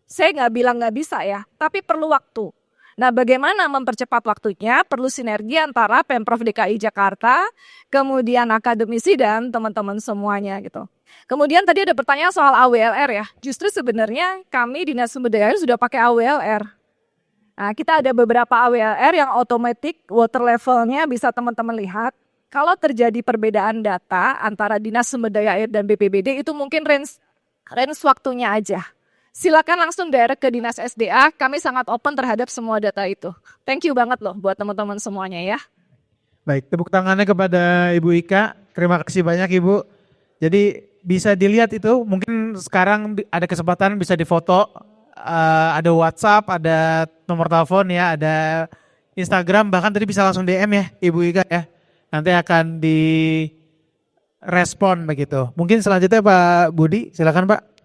Saya nggak bilang nggak bisa ya, tapi perlu waktu. Nah, bagaimana mempercepat waktunya? Perlu sinergi antara Pemprov DKI Jakarta, kemudian akademisi dan teman-teman semuanya gitu. Kemudian tadi ada pertanyaan soal AWLR ya. Justru sebenarnya kami Dinas Sumber Daya Air sudah pakai AWLR. Nah, kita ada beberapa AWLR yang automatic water levelnya bisa teman-teman lihat. Kalau terjadi perbedaan data antara Dinas Sumber Daya Air dan BPBD itu mungkin range waktunya aja. Silakan langsung direct ke Dinas SDA, kami sangat open terhadap semua data itu. Thank you banget loh buat teman-teman semuanya ya. Baik, tepuk tangannya kepada Ibu Ika. Terima kasih banyak Ibu. Jadi bisa dilihat itu, mungkin sekarang ada kesempatan bisa difoto, ada WhatsApp, ada nomor telepon ya, ada Instagram, bahkan tadi bisa langsung DM ya Ibu Ika ya. Nanti akan direspon begitu. Mungkin selanjutnya Pak Budi, silakan Pak.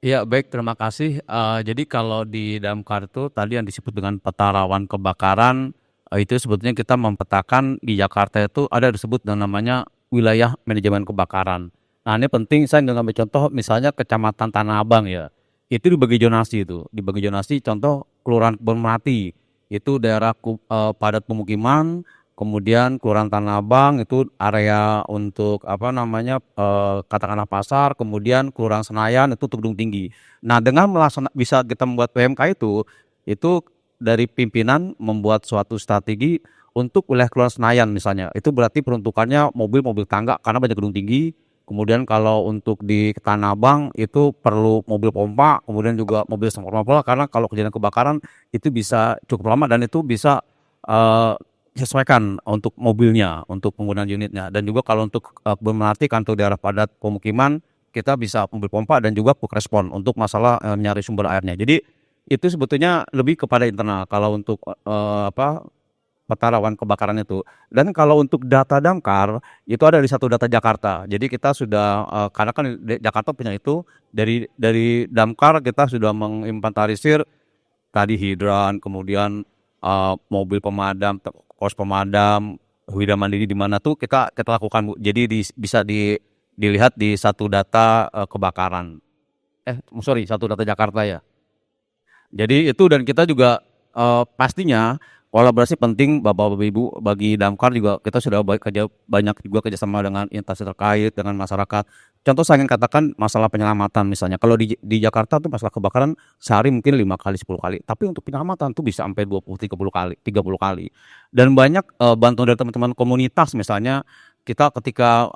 Iya baik, terima kasih. Jadi kalau di Damkar itu tadi yang disebut dengan peta rawan kebakaran, itu sebetulnya kita mempetakan di Jakarta itu ada disebut dengan namanya wilayah manajemen kebakaran. Nah ini penting, saya ngambil contoh misalnya Kecamatan Tanah Abang ya. Itu dibagi zonasi itu. Dibagi zonasi contoh Kelurahan Kebon Melati. Itu daerah padat pemukiman, kemudian Kelurahan Tanah Abang itu area untuk katakanlah pasar, kemudian Kelurahan Senayan itu untuk gedung tinggi. Nah dengan bisa kita membuat PMK itu dari pimpinan membuat suatu strategi untuk wilayah Kelurahan Senayan misalnya. Itu berarti peruntukannya mobil tangga karena banyak gedung tinggi. Kemudian kalau untuk di Tanah Abang itu perlu mobil pompa, kemudian juga mobil sampah karena kalau kejadian kebakaran itu bisa cukup lama dan itu bisa disesuaikan untuk mobilnya, untuk penggunaan unitnya. Dan juga kalau untuk Kebun Melati kantor daerah padat pemukiman kita bisa mobil pompa dan juga quick respon untuk masalah nyari sumber airnya. Jadi itu sebetulnya lebih kepada internal kalau untuk peta rawan kebakaran itu. Dan kalau untuk data Damkar itu ada di satu data Jakarta. Jadi kita sudah karena kan Jakarta punya itu dari Damkar kita sudah menginventarisir tadi hidran, kemudian mobil pemadam, pos pemadam, Wida Mandiri di mana tuh kita lakukan Bu. Jadi bisa dilihat di satu data kebakaran. Satu data Jakarta ya. Jadi itu dan kita juga pastinya kolaborasi penting Bapak Ibu bagi Damkar juga kita sudah banyak juga kerjasama dengan instansi terkait dengan masyarakat. Contoh saya ingin katakan masalah penyelamatan misalnya. Kalau di Jakarta tuh masalah kebakaran sehari mungkin 5 kali 10 kali. Tapi untuk penyelamatan tuh bisa sampai 20 30 kali. Dan banyak bantuan dari teman-teman komunitas misalnya kita ketika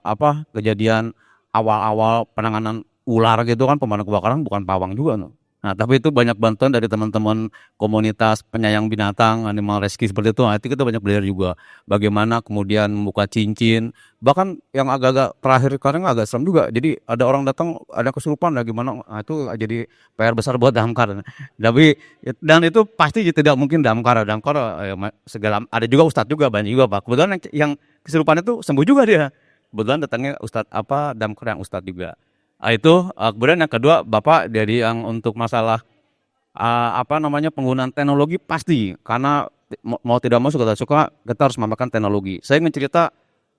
kejadian awal-awal penanganan ular gitu kan pemadam kebakaran bukan pawang juga no. Nah, tapi itu banyak bantuan dari teman-teman komunitas penyayang binatang, animal rescue seperti itu. Nah, itu kita banyak belajar juga. Bagaimana kemudian membuka cincin. Bahkan yang agak-agak terakhir kadang agak serem juga. Jadi ada orang datang, ada kesurupan, gimana. Nah, itu jadi PR besar buat Damkar. Dan itu pasti tidak mungkin Damkar segala. Ada juga Ustadz juga, banyak juga Pak. Kebetulan yang kesurupan itu sembuh juga dia. kebetulan datangnya Ustadz Damkar yang Ustadz juga. Itu kemudian yang kedua Bapak dari yang untuk masalah penggunaan teknologi pasti karena mau tidak mau suka kita harus memakai teknologi. Saya ingin cerita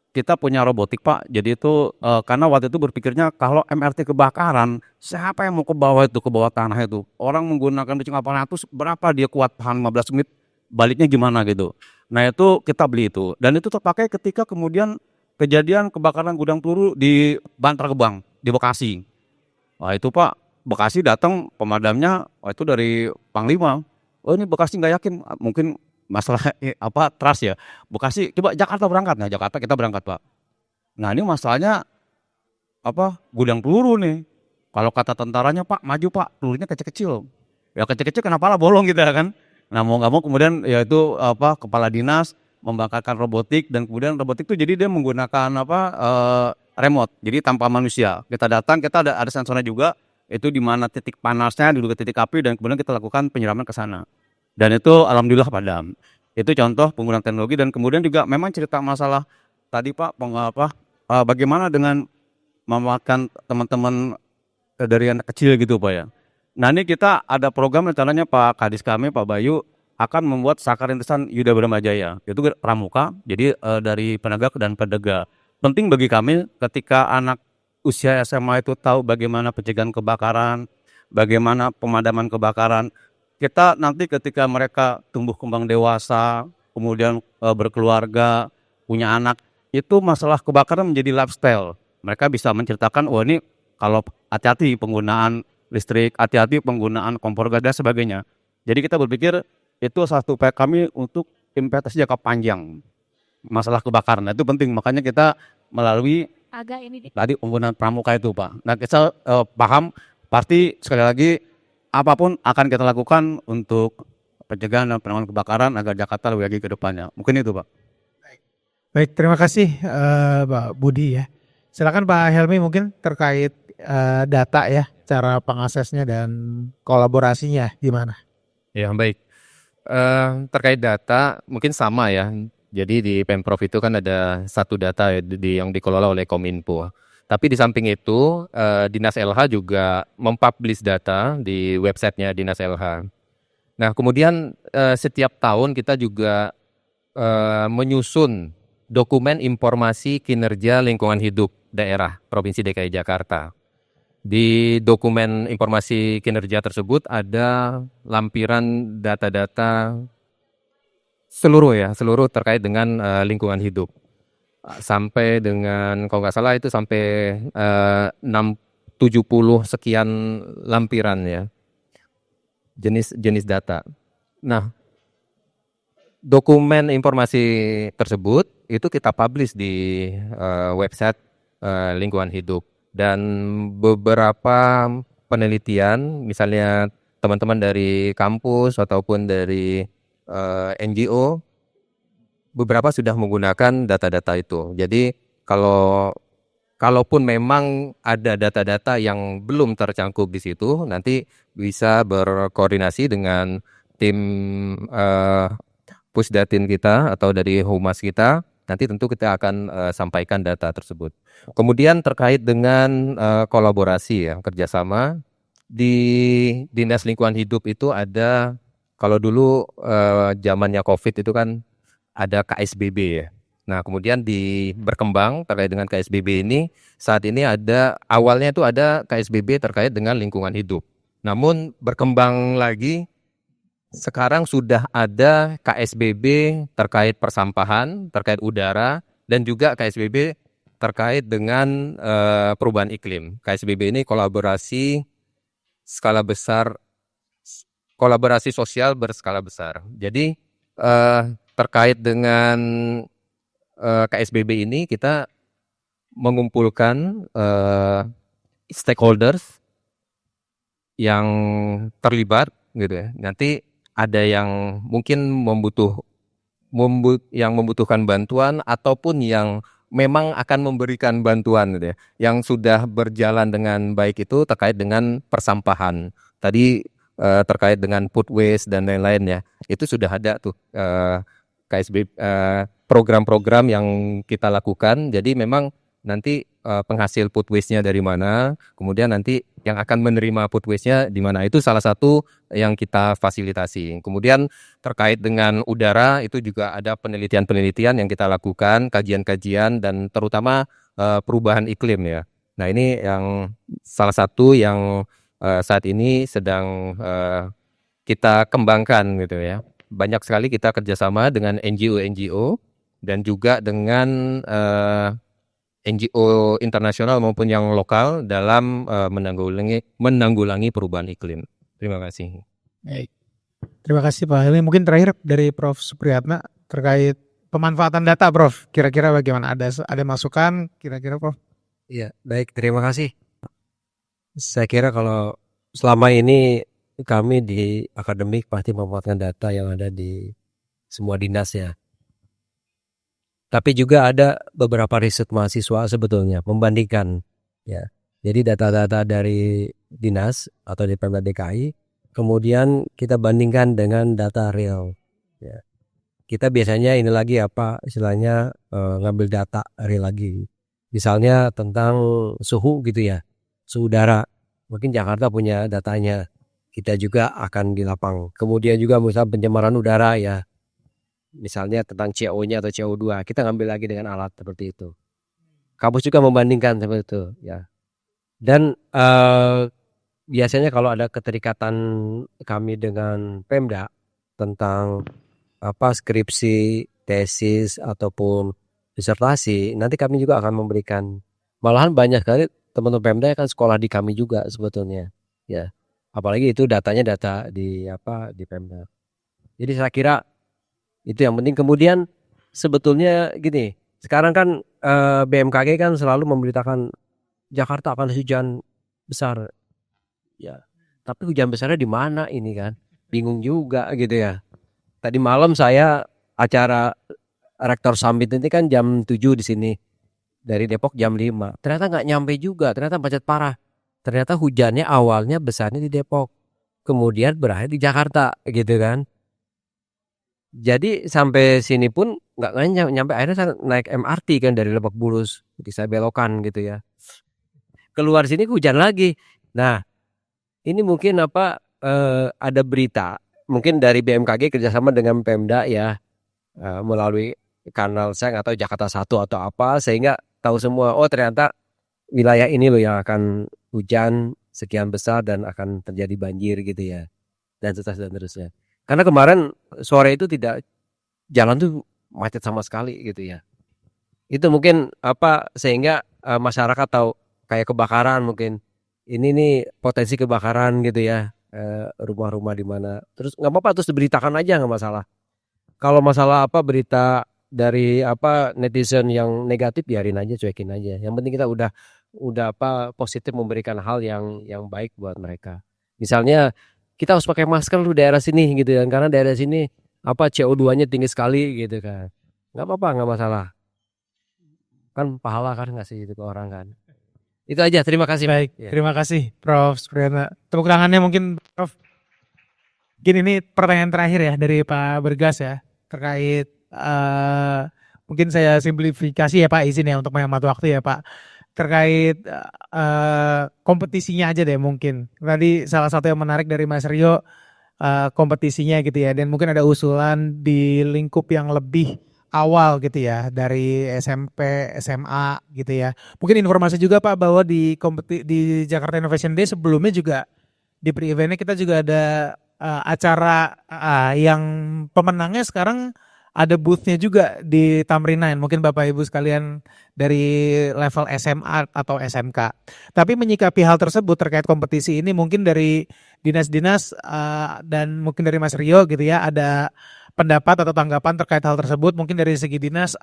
kita punya robotik Pak. Jadi itu karena waktu itu berpikirnya kalau MRT kebakaran, siapa yang mau ke bawah tanah itu? Orang menggunakan kucing aparatus berapa dia kuat tahan 15 menit, baliknya gimana gitu. Nah itu kita beli itu dan itu terpakai ketika kemudian kejadian kebakaran gudang peluru di Bantar Gebang di Bekasi. Wah itu Pak, Bekasi datang pemadamnya, itu dari Panglima. Oh ini Bekasi nggak yakin, mungkin masalah trust ya. Bekasi, coba Jakarta berangkat. Nah Jakarta kita berangkat Pak. Nah ini masalahnya gudang peluru nih. Kalau kata tentaranya Pak, maju Pak, pelurunya kecil-kecil. Ya kecil-kecil kenapa lah bolong gitu ya kan. Nah mau nggak mau kemudian yaitu kepala dinas membakarkan robotik dan kemudian robotik itu jadi dia menggunakan remote. Jadi tanpa manusia. Kita datang, kita ada sensornya juga. Itu di mana titik panasnya, di titik api dan kemudian kita lakukan penyiraman ke sana. Dan itu alhamdulillah padam. Itu contoh penggunaan teknologi dan kemudian juga memang cerita masalah tadi Pak bagaimana dengan memanfaatkan teman-teman dari anak kecil gitu Pak ya. Nah ini kita ada program rencananya Pak Kadis kami Pak Bayu akan membuat Sakar Rintisan Yuda Brahma Jaya. Itu pramuka, jadi dari penegak dan pedega. Penting bagi kami ketika anak usia SMA itu tahu bagaimana pencegahan kebakaran, bagaimana pemadaman kebakaran. Kita nanti ketika mereka tumbuh kembang dewasa, kemudian berkeluarga, punya anak, itu masalah kebakaran menjadi lifestyle. Mereka bisa menceritakan, ini kalau hati-hati penggunaan listrik, hati-hati penggunaan kompor gas dan sebagainya. Jadi kita berpikir itu satu upaya kami untuk investasi jangka panjang. Masalah kebakaran, itu penting. Makanya kita melalui tadi penggunaan pramuka itu Pak. Nah kita paham, pasti sekali lagi apapun akan kita lakukan untuk pencegahan dan penanganan kebakaran agar Jakarta lebih lagi ke depannya. Mungkin itu Pak. Baik, terima kasih Pak Budi ya. Silakan Pak Helmi mungkin terkait data ya, cara pengaksesnya dan kolaborasinya gimana? Ya baik. Terkait data mungkin sama ya. Jadi di Pemprov itu kan ada satu data yang dikelola oleh Kominfo. Tapi di samping itu Dinas LH juga mempublish data di websitenya Dinas LH. Nah kemudian setiap tahun kita juga menyusun dokumen informasi kinerja lingkungan hidup daerah Provinsi DKI Jakarta. Di dokumen informasi kinerja tersebut ada lampiran data-data seluruh terkait dengan lingkungan hidup. Sampai dengan kalau nggak salah itu sampai 70 sekian lampiran ya jenis data. Nah dokumen informasi tersebut itu kita publish di website lingkungan hidup dan beberapa penelitian misalnya teman-teman dari kampus ataupun dari NGO beberapa sudah menggunakan data-data itu. Jadi kalaupun memang ada data-data yang belum tercangkup di situ, nanti bisa berkoordinasi dengan tim Pusdatin kita atau dari Humas kita. Nanti tentu kita akan sampaikan data tersebut. Kemudian terkait dengan kolaborasi ya, kerjasama di Dinas Lingkungan Hidup itu ada, kalau dulu zamannya COVID itu kan ada KSBB ya. Nah kemudian berkembang terkait dengan KSBB ini, saat ini awalnya itu ada KSBB terkait dengan lingkungan hidup. Namun berkembang lagi, sekarang sudah ada KSBB terkait persampahan, terkait udara, dan juga KSBB terkait dengan perubahan iklim. KSBB ini kolaborasi skala besar, kolaborasi sosial berskala besar. Jadi terkait dengan KSBB ini kita mengumpulkan stakeholders yang terlibat gitu ya. Nanti ada yang mungkin membutuhkan bantuan ataupun yang memang akan memberikan bantuan gitu ya. Yang sudah berjalan dengan baik itu terkait dengan persampahan. Tadi terkait dengan food waste dan lain-lain ya. Itu sudah ada tuh KSB program-program yang kita lakukan. Jadi memang nanti penghasil food waste-nya dari mana, kemudian nanti yang akan menerima food waste-nya di mana. Itu salah satu yang kita fasilitasi. Kemudian terkait dengan udara itu juga ada penelitian-penelitian yang kita lakukan, kajian-kajian dan terutama perubahan iklim ya. Nah ini yang salah satu yang saat ini sedang kita kembangkan gitu ya. Banyak sekali kita kerjasama dengan NGO dan juga dengan NGO internasional maupun yang lokal dalam menanggulangi perubahan iklim. Terima kasih. Baik. Terima kasih Pak Helmi. Mungkin terakhir dari Prof. Supriyatna terkait pemanfaatan data, Prof. Kira-kira bagaimana? Ada masukan kira-kira, Prof? Iya, baik, terima kasih. Saya kira kalau selama ini kami di akademik pasti memanfaatkan data yang ada di semua dinas ya. Tapi juga ada beberapa riset mahasiswa sebetulnya membandingkan ya. Jadi data-data dari dinas atau di Pemda DKI kemudian kita bandingkan dengan data real ya. Kita biasanya ini lagi apa istilahnya ngambil data real lagi. Misalnya tentang suhu gitu ya. Suhu udara. Mungkin Jakarta punya datanya. Kita juga akan di lapang. Kemudian juga misalnya pencemaran udara ya. Misalnya tentang CO-nya atau CO2, kita ngambil lagi dengan alat seperti itu. Kampus juga membandingkan seperti itu, ya. Dan biasanya kalau ada keterikatan kami dengan Pemda tentang skripsi, tesis ataupun disertasi, nanti kami juga akan memberikan. Malahan banyak sekali teman-teman Pemda kan sekolah di kami juga sebetulnya, ya. Apalagi itu datanya data di Pemda. Jadi saya kira itu yang penting. Kemudian sebetulnya gini, sekarang kan BMKG kan selalu memberitakan Jakarta akan hujan besar. Ya, tapi hujan besarnya di mana ini kan? Bingung juga gitu ya. Tadi malam saya acara Rektor Summit ini kan jam 7 di sini. Dari Depok jam 5. Ternyata nggak nyampe juga, ternyata macet parah. Ternyata hujannya awalnya besarnya di Depok. Kemudian berakhir di Jakarta gitu kan. Jadi sampai sini pun nggak nyampe, akhirnya saya naik MRT kan dari Lebak Bulus, jadi saya belokan gitu ya. Keluar sini hujan lagi. Nah, ini mungkin ada berita, mungkin dari BMKG kerjasama dengan Pemda ya, melalui kanal saya nggak tahu Jakarta 1 atau apa, sehingga tahu semua. Oh ternyata wilayah ini loh yang akan hujan sekian besar dan akan terjadi banjir gitu ya, dan seterusnya. Karena kemarin sore itu jalan tuh macet sama sekali gitu ya. Itu mungkin sehingga masyarakat tahu kayak kebakaran mungkin. Ini nih potensi kebakaran gitu ya. Rumah-rumah di mana. Terus nggak apa-apa terus diberitakan aja nggak masalah. Kalau masalah berita dari netizen yang negatif biarin aja, cuekin aja. Yang penting kita udah positif memberikan hal yang baik buat mereka. Misalnya kita harus pakai masker di daerah sini gitu kan, karena daerah sini CO2-nya tinggi sekali gitu kan. Nggak apa-apa, nggak masalah. Kan pahala kan ngasih itu ke orang kan. Itu aja, terima kasih. Baik, ya. Terima kasih Prof. Supriyatna. Tepuk tangannya mungkin Prof. Gini, ini pertanyaan terakhir ya dari Pak Bergas ya, terkait mungkin saya simplifikasi ya Pak, izin ya untuk menghemat waktu ya Pak. Terkait kompetisinya aja deh mungkin. Tadi salah satu yang menarik dari Mas Rio kompetisinya gitu ya. Dan mungkin ada usulan di lingkup yang lebih awal gitu ya. Dari SMP, SMA gitu ya. Mungkin informasi juga Pak bahwa di Jakarta Innovation Day sebelumnya juga di pre-eventnya kita juga ada acara yang pemenangnya sekarang ada booth-nya juga di Tamrin 9. Mungkin Bapak Ibu sekalian dari level SMA atau SMK. Tapi menyikapi hal tersebut terkait kompetisi ini mungkin dari dinas-dinas dan mungkin dari Mas Rio gitu ya, ada pendapat atau tanggapan terkait hal tersebut. Mungkin dari segi dinas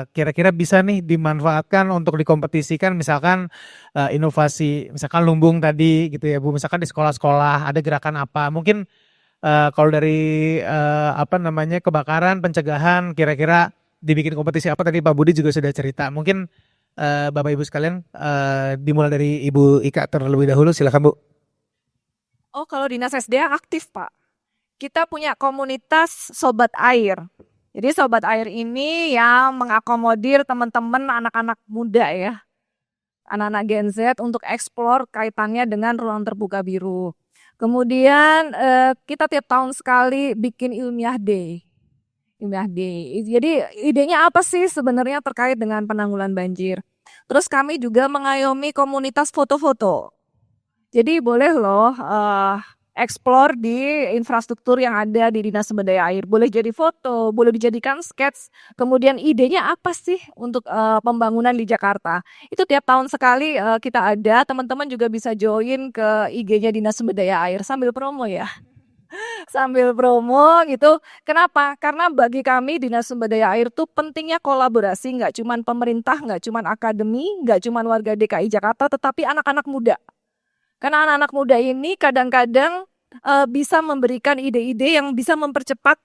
kira-kira bisa nih dimanfaatkan untuk dikompetisikan, misalkan inovasi, misalkan lumbung tadi gitu ya Bu, misalkan di sekolah-sekolah ada gerakan apa. Mungkin kalau dari kebakaran, pencegahan, kira-kira dibikin kompetisi apa, tadi Pak Budi juga sudah cerita. Mungkin Bapak Ibu sekalian dimulai dari Ibu Ika terlebih dahulu, silakan Bu. Oh, kalau dinas SDA aktif Pak. Kita punya komunitas Sobat Air. Jadi Sobat Air ini yang mengakomodir teman-teman anak-anak muda ya, anak-anak Gen Z untuk eksplor kaitannya dengan ruang terbuka biru. Kemudian kita tiap tahun sekali bikin Ilmiah Day. Ilmiah Day. Jadi idenya apa sih sebenarnya terkait dengan penanggulangan banjir? Terus kami juga mengayomi komunitas foto-foto. Jadi boleh loh explore di infrastruktur yang ada di Dinas Sumber Daya Air. Boleh jadi foto, boleh dijadikan sketch. Kemudian idenya apa sih untuk pembangunan di Jakarta? Itu tiap tahun sekali kita ada. Teman-teman juga bisa join ke IG-nya Dinas Sumber Daya Air sambil promo ya. Sambil promo gitu. Kenapa? Karena bagi kami Dinas Sumber Daya Air tuh pentingnya kolaborasi, nggak cuman pemerintah, nggak cuman akademi, nggak cuman warga DKI Jakarta, tetapi anak-anak muda. Karena anak-anak muda ini kadang-kadang bisa memberikan ide-ide yang bisa mempercepat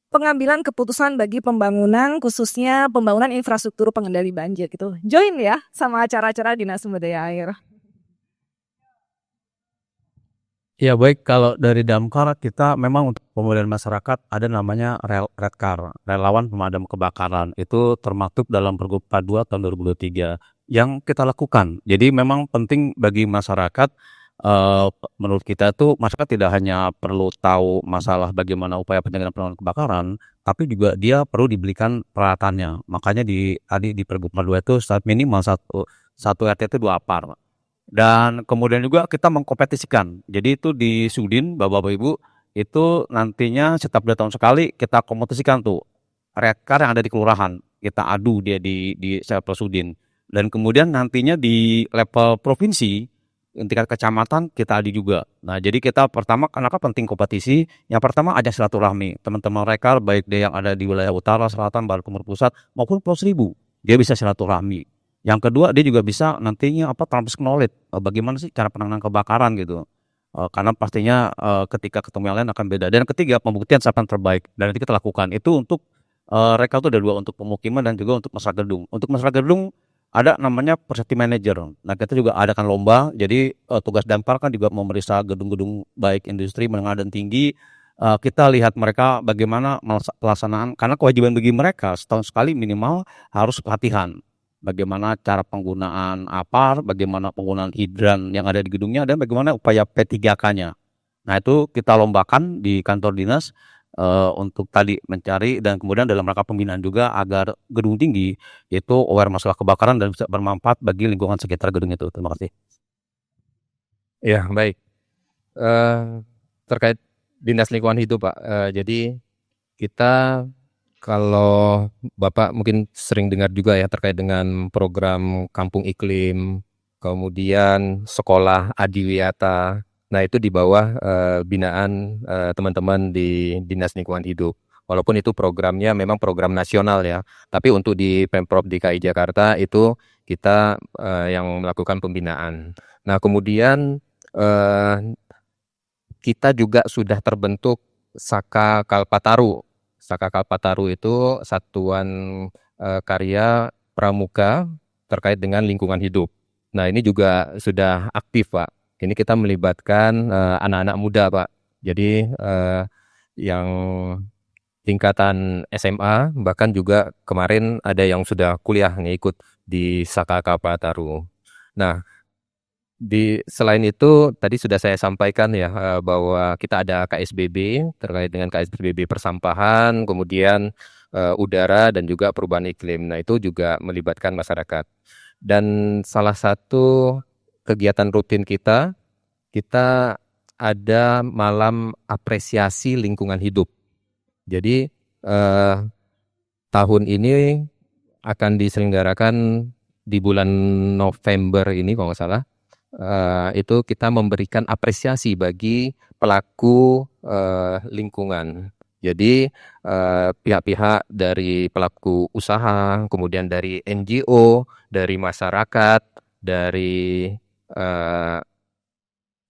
pengambilan keputusan bagi pembangunan, khususnya pembangunan infrastruktur pengendali banjir gitu. Join ya sama acara-acara Dinas Sumber Daya Air. Ya baik, kalau dari Damkar kita memang untuk pemulihan masyarakat ada namanya Redkar, Relawan Pemadam Kebakaran. Itu termaktub dalam Pergub 42 tahun 2023 yang kita lakukan. Jadi memang penting bagi masyarakat, menurut kita tuh masyarakat tidak hanya perlu tahu masalah bagaimana upaya pencegahan penanggulangan kebakaran, tapi juga dia perlu dibelikan peralatannya. Makanya tadi di Pergub 42 itu saat minimal satu RT itu 2 APAR. Dan kemudian juga kita mengkompetisikan. Jadi itu di Sudin, Bapak-Bapak Ibu, itu nantinya setiap 2 tahun sekali kita kompetisikan tuh Redkar yang ada di kelurahan. Kita adu dia di level Sudin. Dan kemudian nantinya di level provinsi, tingkat kecamatan kita adu juga. Nah, jadi kita pertama, kenapa penting kompetisi? Yang pertama ajak silaturahmi. Teman-teman Redkar, baik dia yang ada di wilayah utara, selatan, barat, timur, pusat, maupun Pulau Seribu. Dia bisa silaturahmi. Yang kedua, dia juga bisa nantinya transfer knowledge, bagaimana sih cara penanganan kebakaran gitu. Karena pastinya ketika ketemu yang lain akan beda. Dan ketiga, pembuktian siapa yang terbaik. Dan itu kita lakukan. Itu untuk Redkar itu ada 2, untuk pemukiman dan juga untuk masyarakat gedung. Untuk masyarakat gedung ada namanya Percepti Manager. Nah, kita juga adakan lomba. Jadi tugas Damkar kan juga memeriksa gedung-gedung baik industri, menengah dan tinggi. Kita lihat mereka bagaimana pelaksanaan, karena kewajiban bagi mereka setahun sekali minimal harus pelatihan. Bagaimana cara penggunaan APAR, bagaimana penggunaan hidran yang ada di gedungnya, dan bagaimana upaya P3K-nya. Nah, itu kita lombakan di kantor dinas untuk tadi mencari, dan kemudian dalam rangka pembinaan juga agar gedung tinggi itu aware masalah kebakaran dan bisa bermanfaat bagi lingkungan sekitar gedung itu. Terima kasih. Ya, baik. Terkait Dinas Lingkungan Hidup, Pak. Jadi kita, kalau Bapak mungkin sering dengar juga ya terkait dengan program Kampung Iklim, kemudian Sekolah Adiwiyata. Nah, itu di bawah binaan teman-teman di Dinas Lingkungan Hidup. Walaupun itu programnya memang program nasional ya, tapi untuk di Pemprov DKI Jakarta itu kita yang melakukan pembinaan. Nah, kemudian kita juga sudah terbentuk Saka Kalpataru. Saka Kalpataru itu satuan karya pramuka terkait dengan lingkungan hidup. Nah, ini juga sudah aktif, Pak. Ini kita melibatkan anak-anak muda, Pak. Jadi yang tingkatan SMA, bahkan juga kemarin ada yang sudah kuliah ngikut di Saka Kalpataru. Nah, selain itu tadi sudah saya sampaikan ya bahwa kita ada KSBB terkait dengan KSBB persampahan, kemudian udara dan juga perubahan iklim. Nah, itu juga melibatkan masyarakat. Dan salah satu kegiatan rutin kita ada malam apresiasi lingkungan hidup. Jadi tahun ini akan diselenggarakan di bulan November ini kalau nggak salah. Itu kita memberikan apresiasi bagi pelaku lingkungan. Jadi pihak-pihak dari pelaku usaha, kemudian dari NGO, dari masyarakat, dari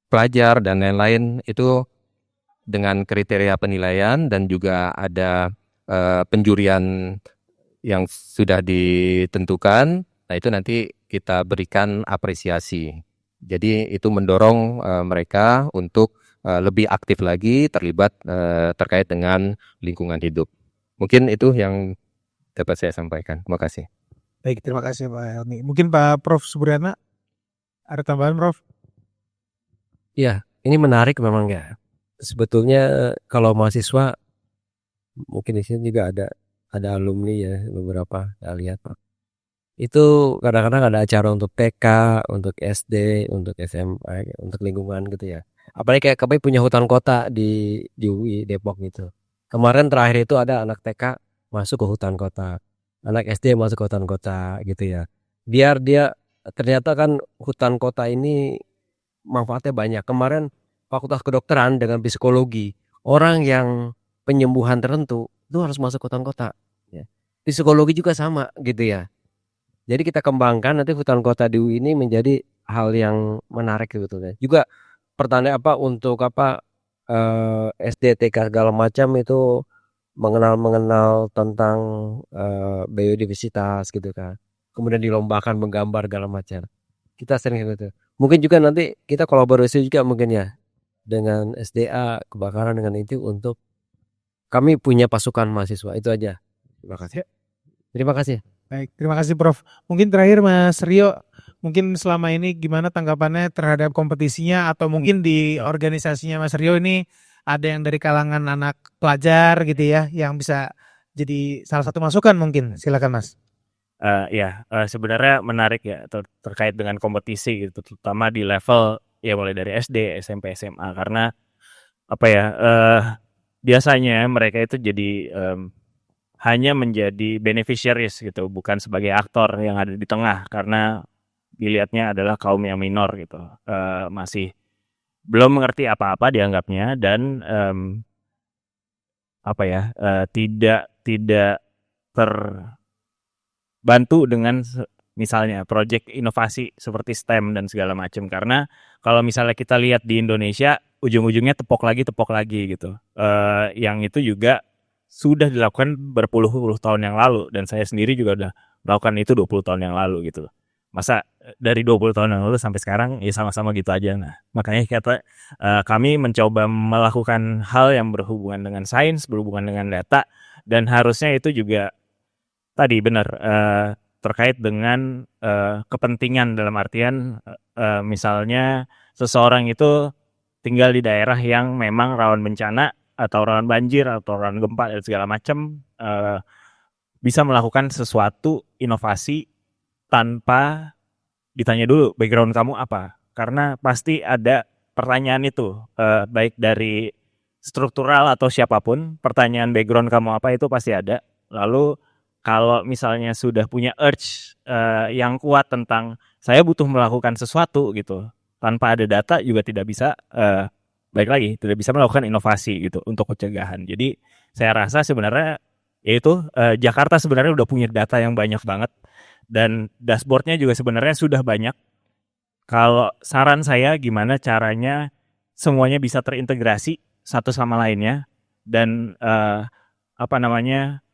pelajar dan lain-lain itu dengan kriteria penilaian, dan juga ada penjurian yang sudah ditentukan. Nah, itu nanti kita berikan apresiasi. Jadi itu mendorong mereka untuk lebih aktif lagi terlibat terkait dengan lingkungan hidup. Mungkin itu yang dapat saya sampaikan. Terima kasih. Baik, terima kasih Pak Helmi. Mungkin Pak Prof Subriyana ada tambahan Prof? Ya, ini menarik memang ya. Sebetulnya kalau mahasiswa mungkin di sini juga ada alumni ya beberapa saya lihat Pak. Itu kadang-kadang ada acara untuk TK, untuk SD, untuk SMA, untuk lingkungan gitu ya. Apalagi kayak kami punya hutan kota di UI Depok gitu. Kemarin terakhir itu ada anak TK masuk ke hutan kota, anak SD masuk ke hutan kota gitu ya. Biar dia ternyata kan hutan kota ini manfaatnya banyak. Kemarin Fakultas Kedokteran dengan psikologi, orang yang penyembuhan tertentu itu harus masuk ke hutan kota. Ya. Psikologi juga sama gitu ya. Jadi kita kembangkan nanti hutan kota di UI ini menjadi hal yang menarik sebetulnya. Juga pertanyaan untuk SD, TK segala macam itu mengenal tentang biodiversitas gitu kan. Kemudian dilombakan menggambar segala macam. Kita sering gitu. Mungkin juga nanti kita kolaborasi juga mungkin ya dengan SDA kebakaran dengan itu untuk kami punya pasukan mahasiswa. Itu aja. Terima kasih. Terima kasih. Baik, terima kasih Prof. Mungkin terakhir Mas Rio, mungkin selama ini gimana tanggapannya terhadap kompetisinya atau mungkin di organisasinya Mas Rio ini ada yang dari kalangan anak pelajar gitu ya yang bisa jadi salah satu masukan mungkin. Silakan Mas. Sebenarnya menarik ya terkait dengan kompetisi gitu, terutama di level ya mulai dari SD, SMP, SMA karena biasanya mereka itu jadi hanya menjadi beneficiaries gitu, bukan sebagai aktor yang ada di tengah karena dilihatnya adalah kaum yang minor gitu, masih belum mengerti apa-apa dianggapnya dan tidak terbantu dengan misalnya proyek inovasi seperti STEM dan segala macam karena kalau misalnya kita lihat di Indonesia ujung-ujungnya tepok lagi gitu, yang itu juga sudah dilakukan berpuluh-puluh tahun yang lalu dan saya sendiri juga udah melakukan itu 20 tahun yang lalu gitu. Masa dari 20 tahun yang lalu sampai sekarang ya sama-sama gitu aja. Nah, makanya kami mencoba melakukan hal yang berhubungan dengan sains, berhubungan dengan data dan harusnya itu juga tadi benar terkait dengan kepentingan dalam artian misalnya seseorang itu tinggal di daerah yang memang rawan bencana atau rawan banjir atau rawan gempa dan segala macam bisa melakukan sesuatu inovasi tanpa ditanya dulu background kamu apa karena pasti ada pertanyaan itu baik dari struktural atau siapapun pertanyaan background kamu apa itu pasti ada lalu kalau misalnya sudah punya urge yang kuat tentang saya butuh melakukan sesuatu gitu tanpa ada data juga tidak bisa baik lagi tidak bisa melakukan inovasi gitu untuk pencegahan. Jadi saya rasa sebenarnya yaitu Jakarta sebenarnya udah punya data yang banyak banget dan dashboardnya juga sebenarnya sudah banyak. Kalau saran saya gimana caranya semuanya bisa terintegrasi satu sama lainnya dan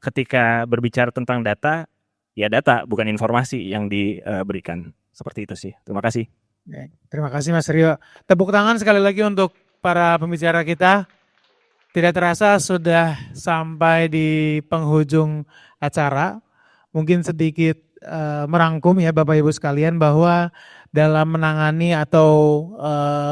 ketika berbicara tentang data ya data bukan informasi yang diberikan seperti itu sih. Terima kasih. Terima kasih Mas Rio. Tepuk tangan sekali lagi untuk para pembicara kita. Tidak terasa sudah sampai di penghujung acara. Mungkin sedikit merangkum ya Bapak Ibu sekalian bahwa dalam menangani atau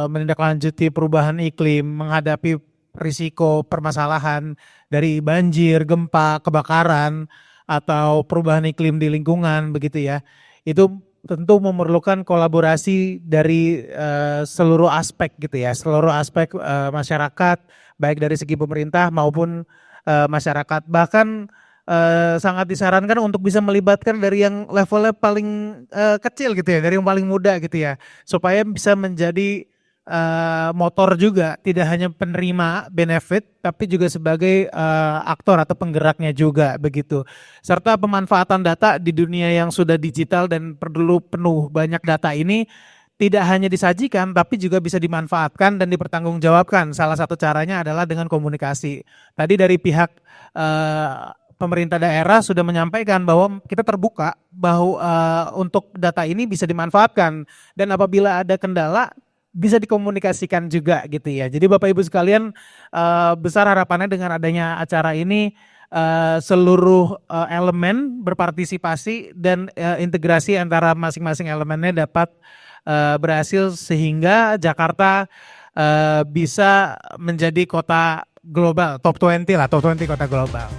menindaklanjuti perubahan iklim, menghadapi risiko permasalahan dari banjir, gempa, kebakaran, atau perubahan iklim di lingkungan begitu ya. Itu tentu memerlukan kolaborasi dari seluruh aspek gitu ya, seluruh aspek masyarakat, baik dari segi pemerintah maupun masyarakat. Bahkan sangat disarankan untuk bisa melibatkan dari yang levelnya paling kecil gitu ya, dari yang paling muda gitu ya, supaya bisa menjadi motor juga, tidak hanya penerima benefit, tapi juga sebagai aktor atau penggeraknya juga begitu. Serta pemanfaatan data di dunia yang sudah digital dan perlu penuh banyak data ini tidak hanya disajikan, tapi juga bisa dimanfaatkan dan dipertanggungjawabkan. Salah satu caranya adalah dengan komunikasi. Tadi dari pihak pemerintah daerah sudah menyampaikan bahwa kita terbuka bahwa untuk data ini bisa dimanfaatkan dan apabila ada kendala bisa dikomunikasikan juga gitu ya. Jadi Bapak Ibu sekalian besar harapannya dengan adanya acara ini seluruh elemen berpartisipasi dan integrasi antara masing-masing elemennya dapat berhasil sehingga Jakarta bisa menjadi kota global, top 20 lah, top 20 kota global.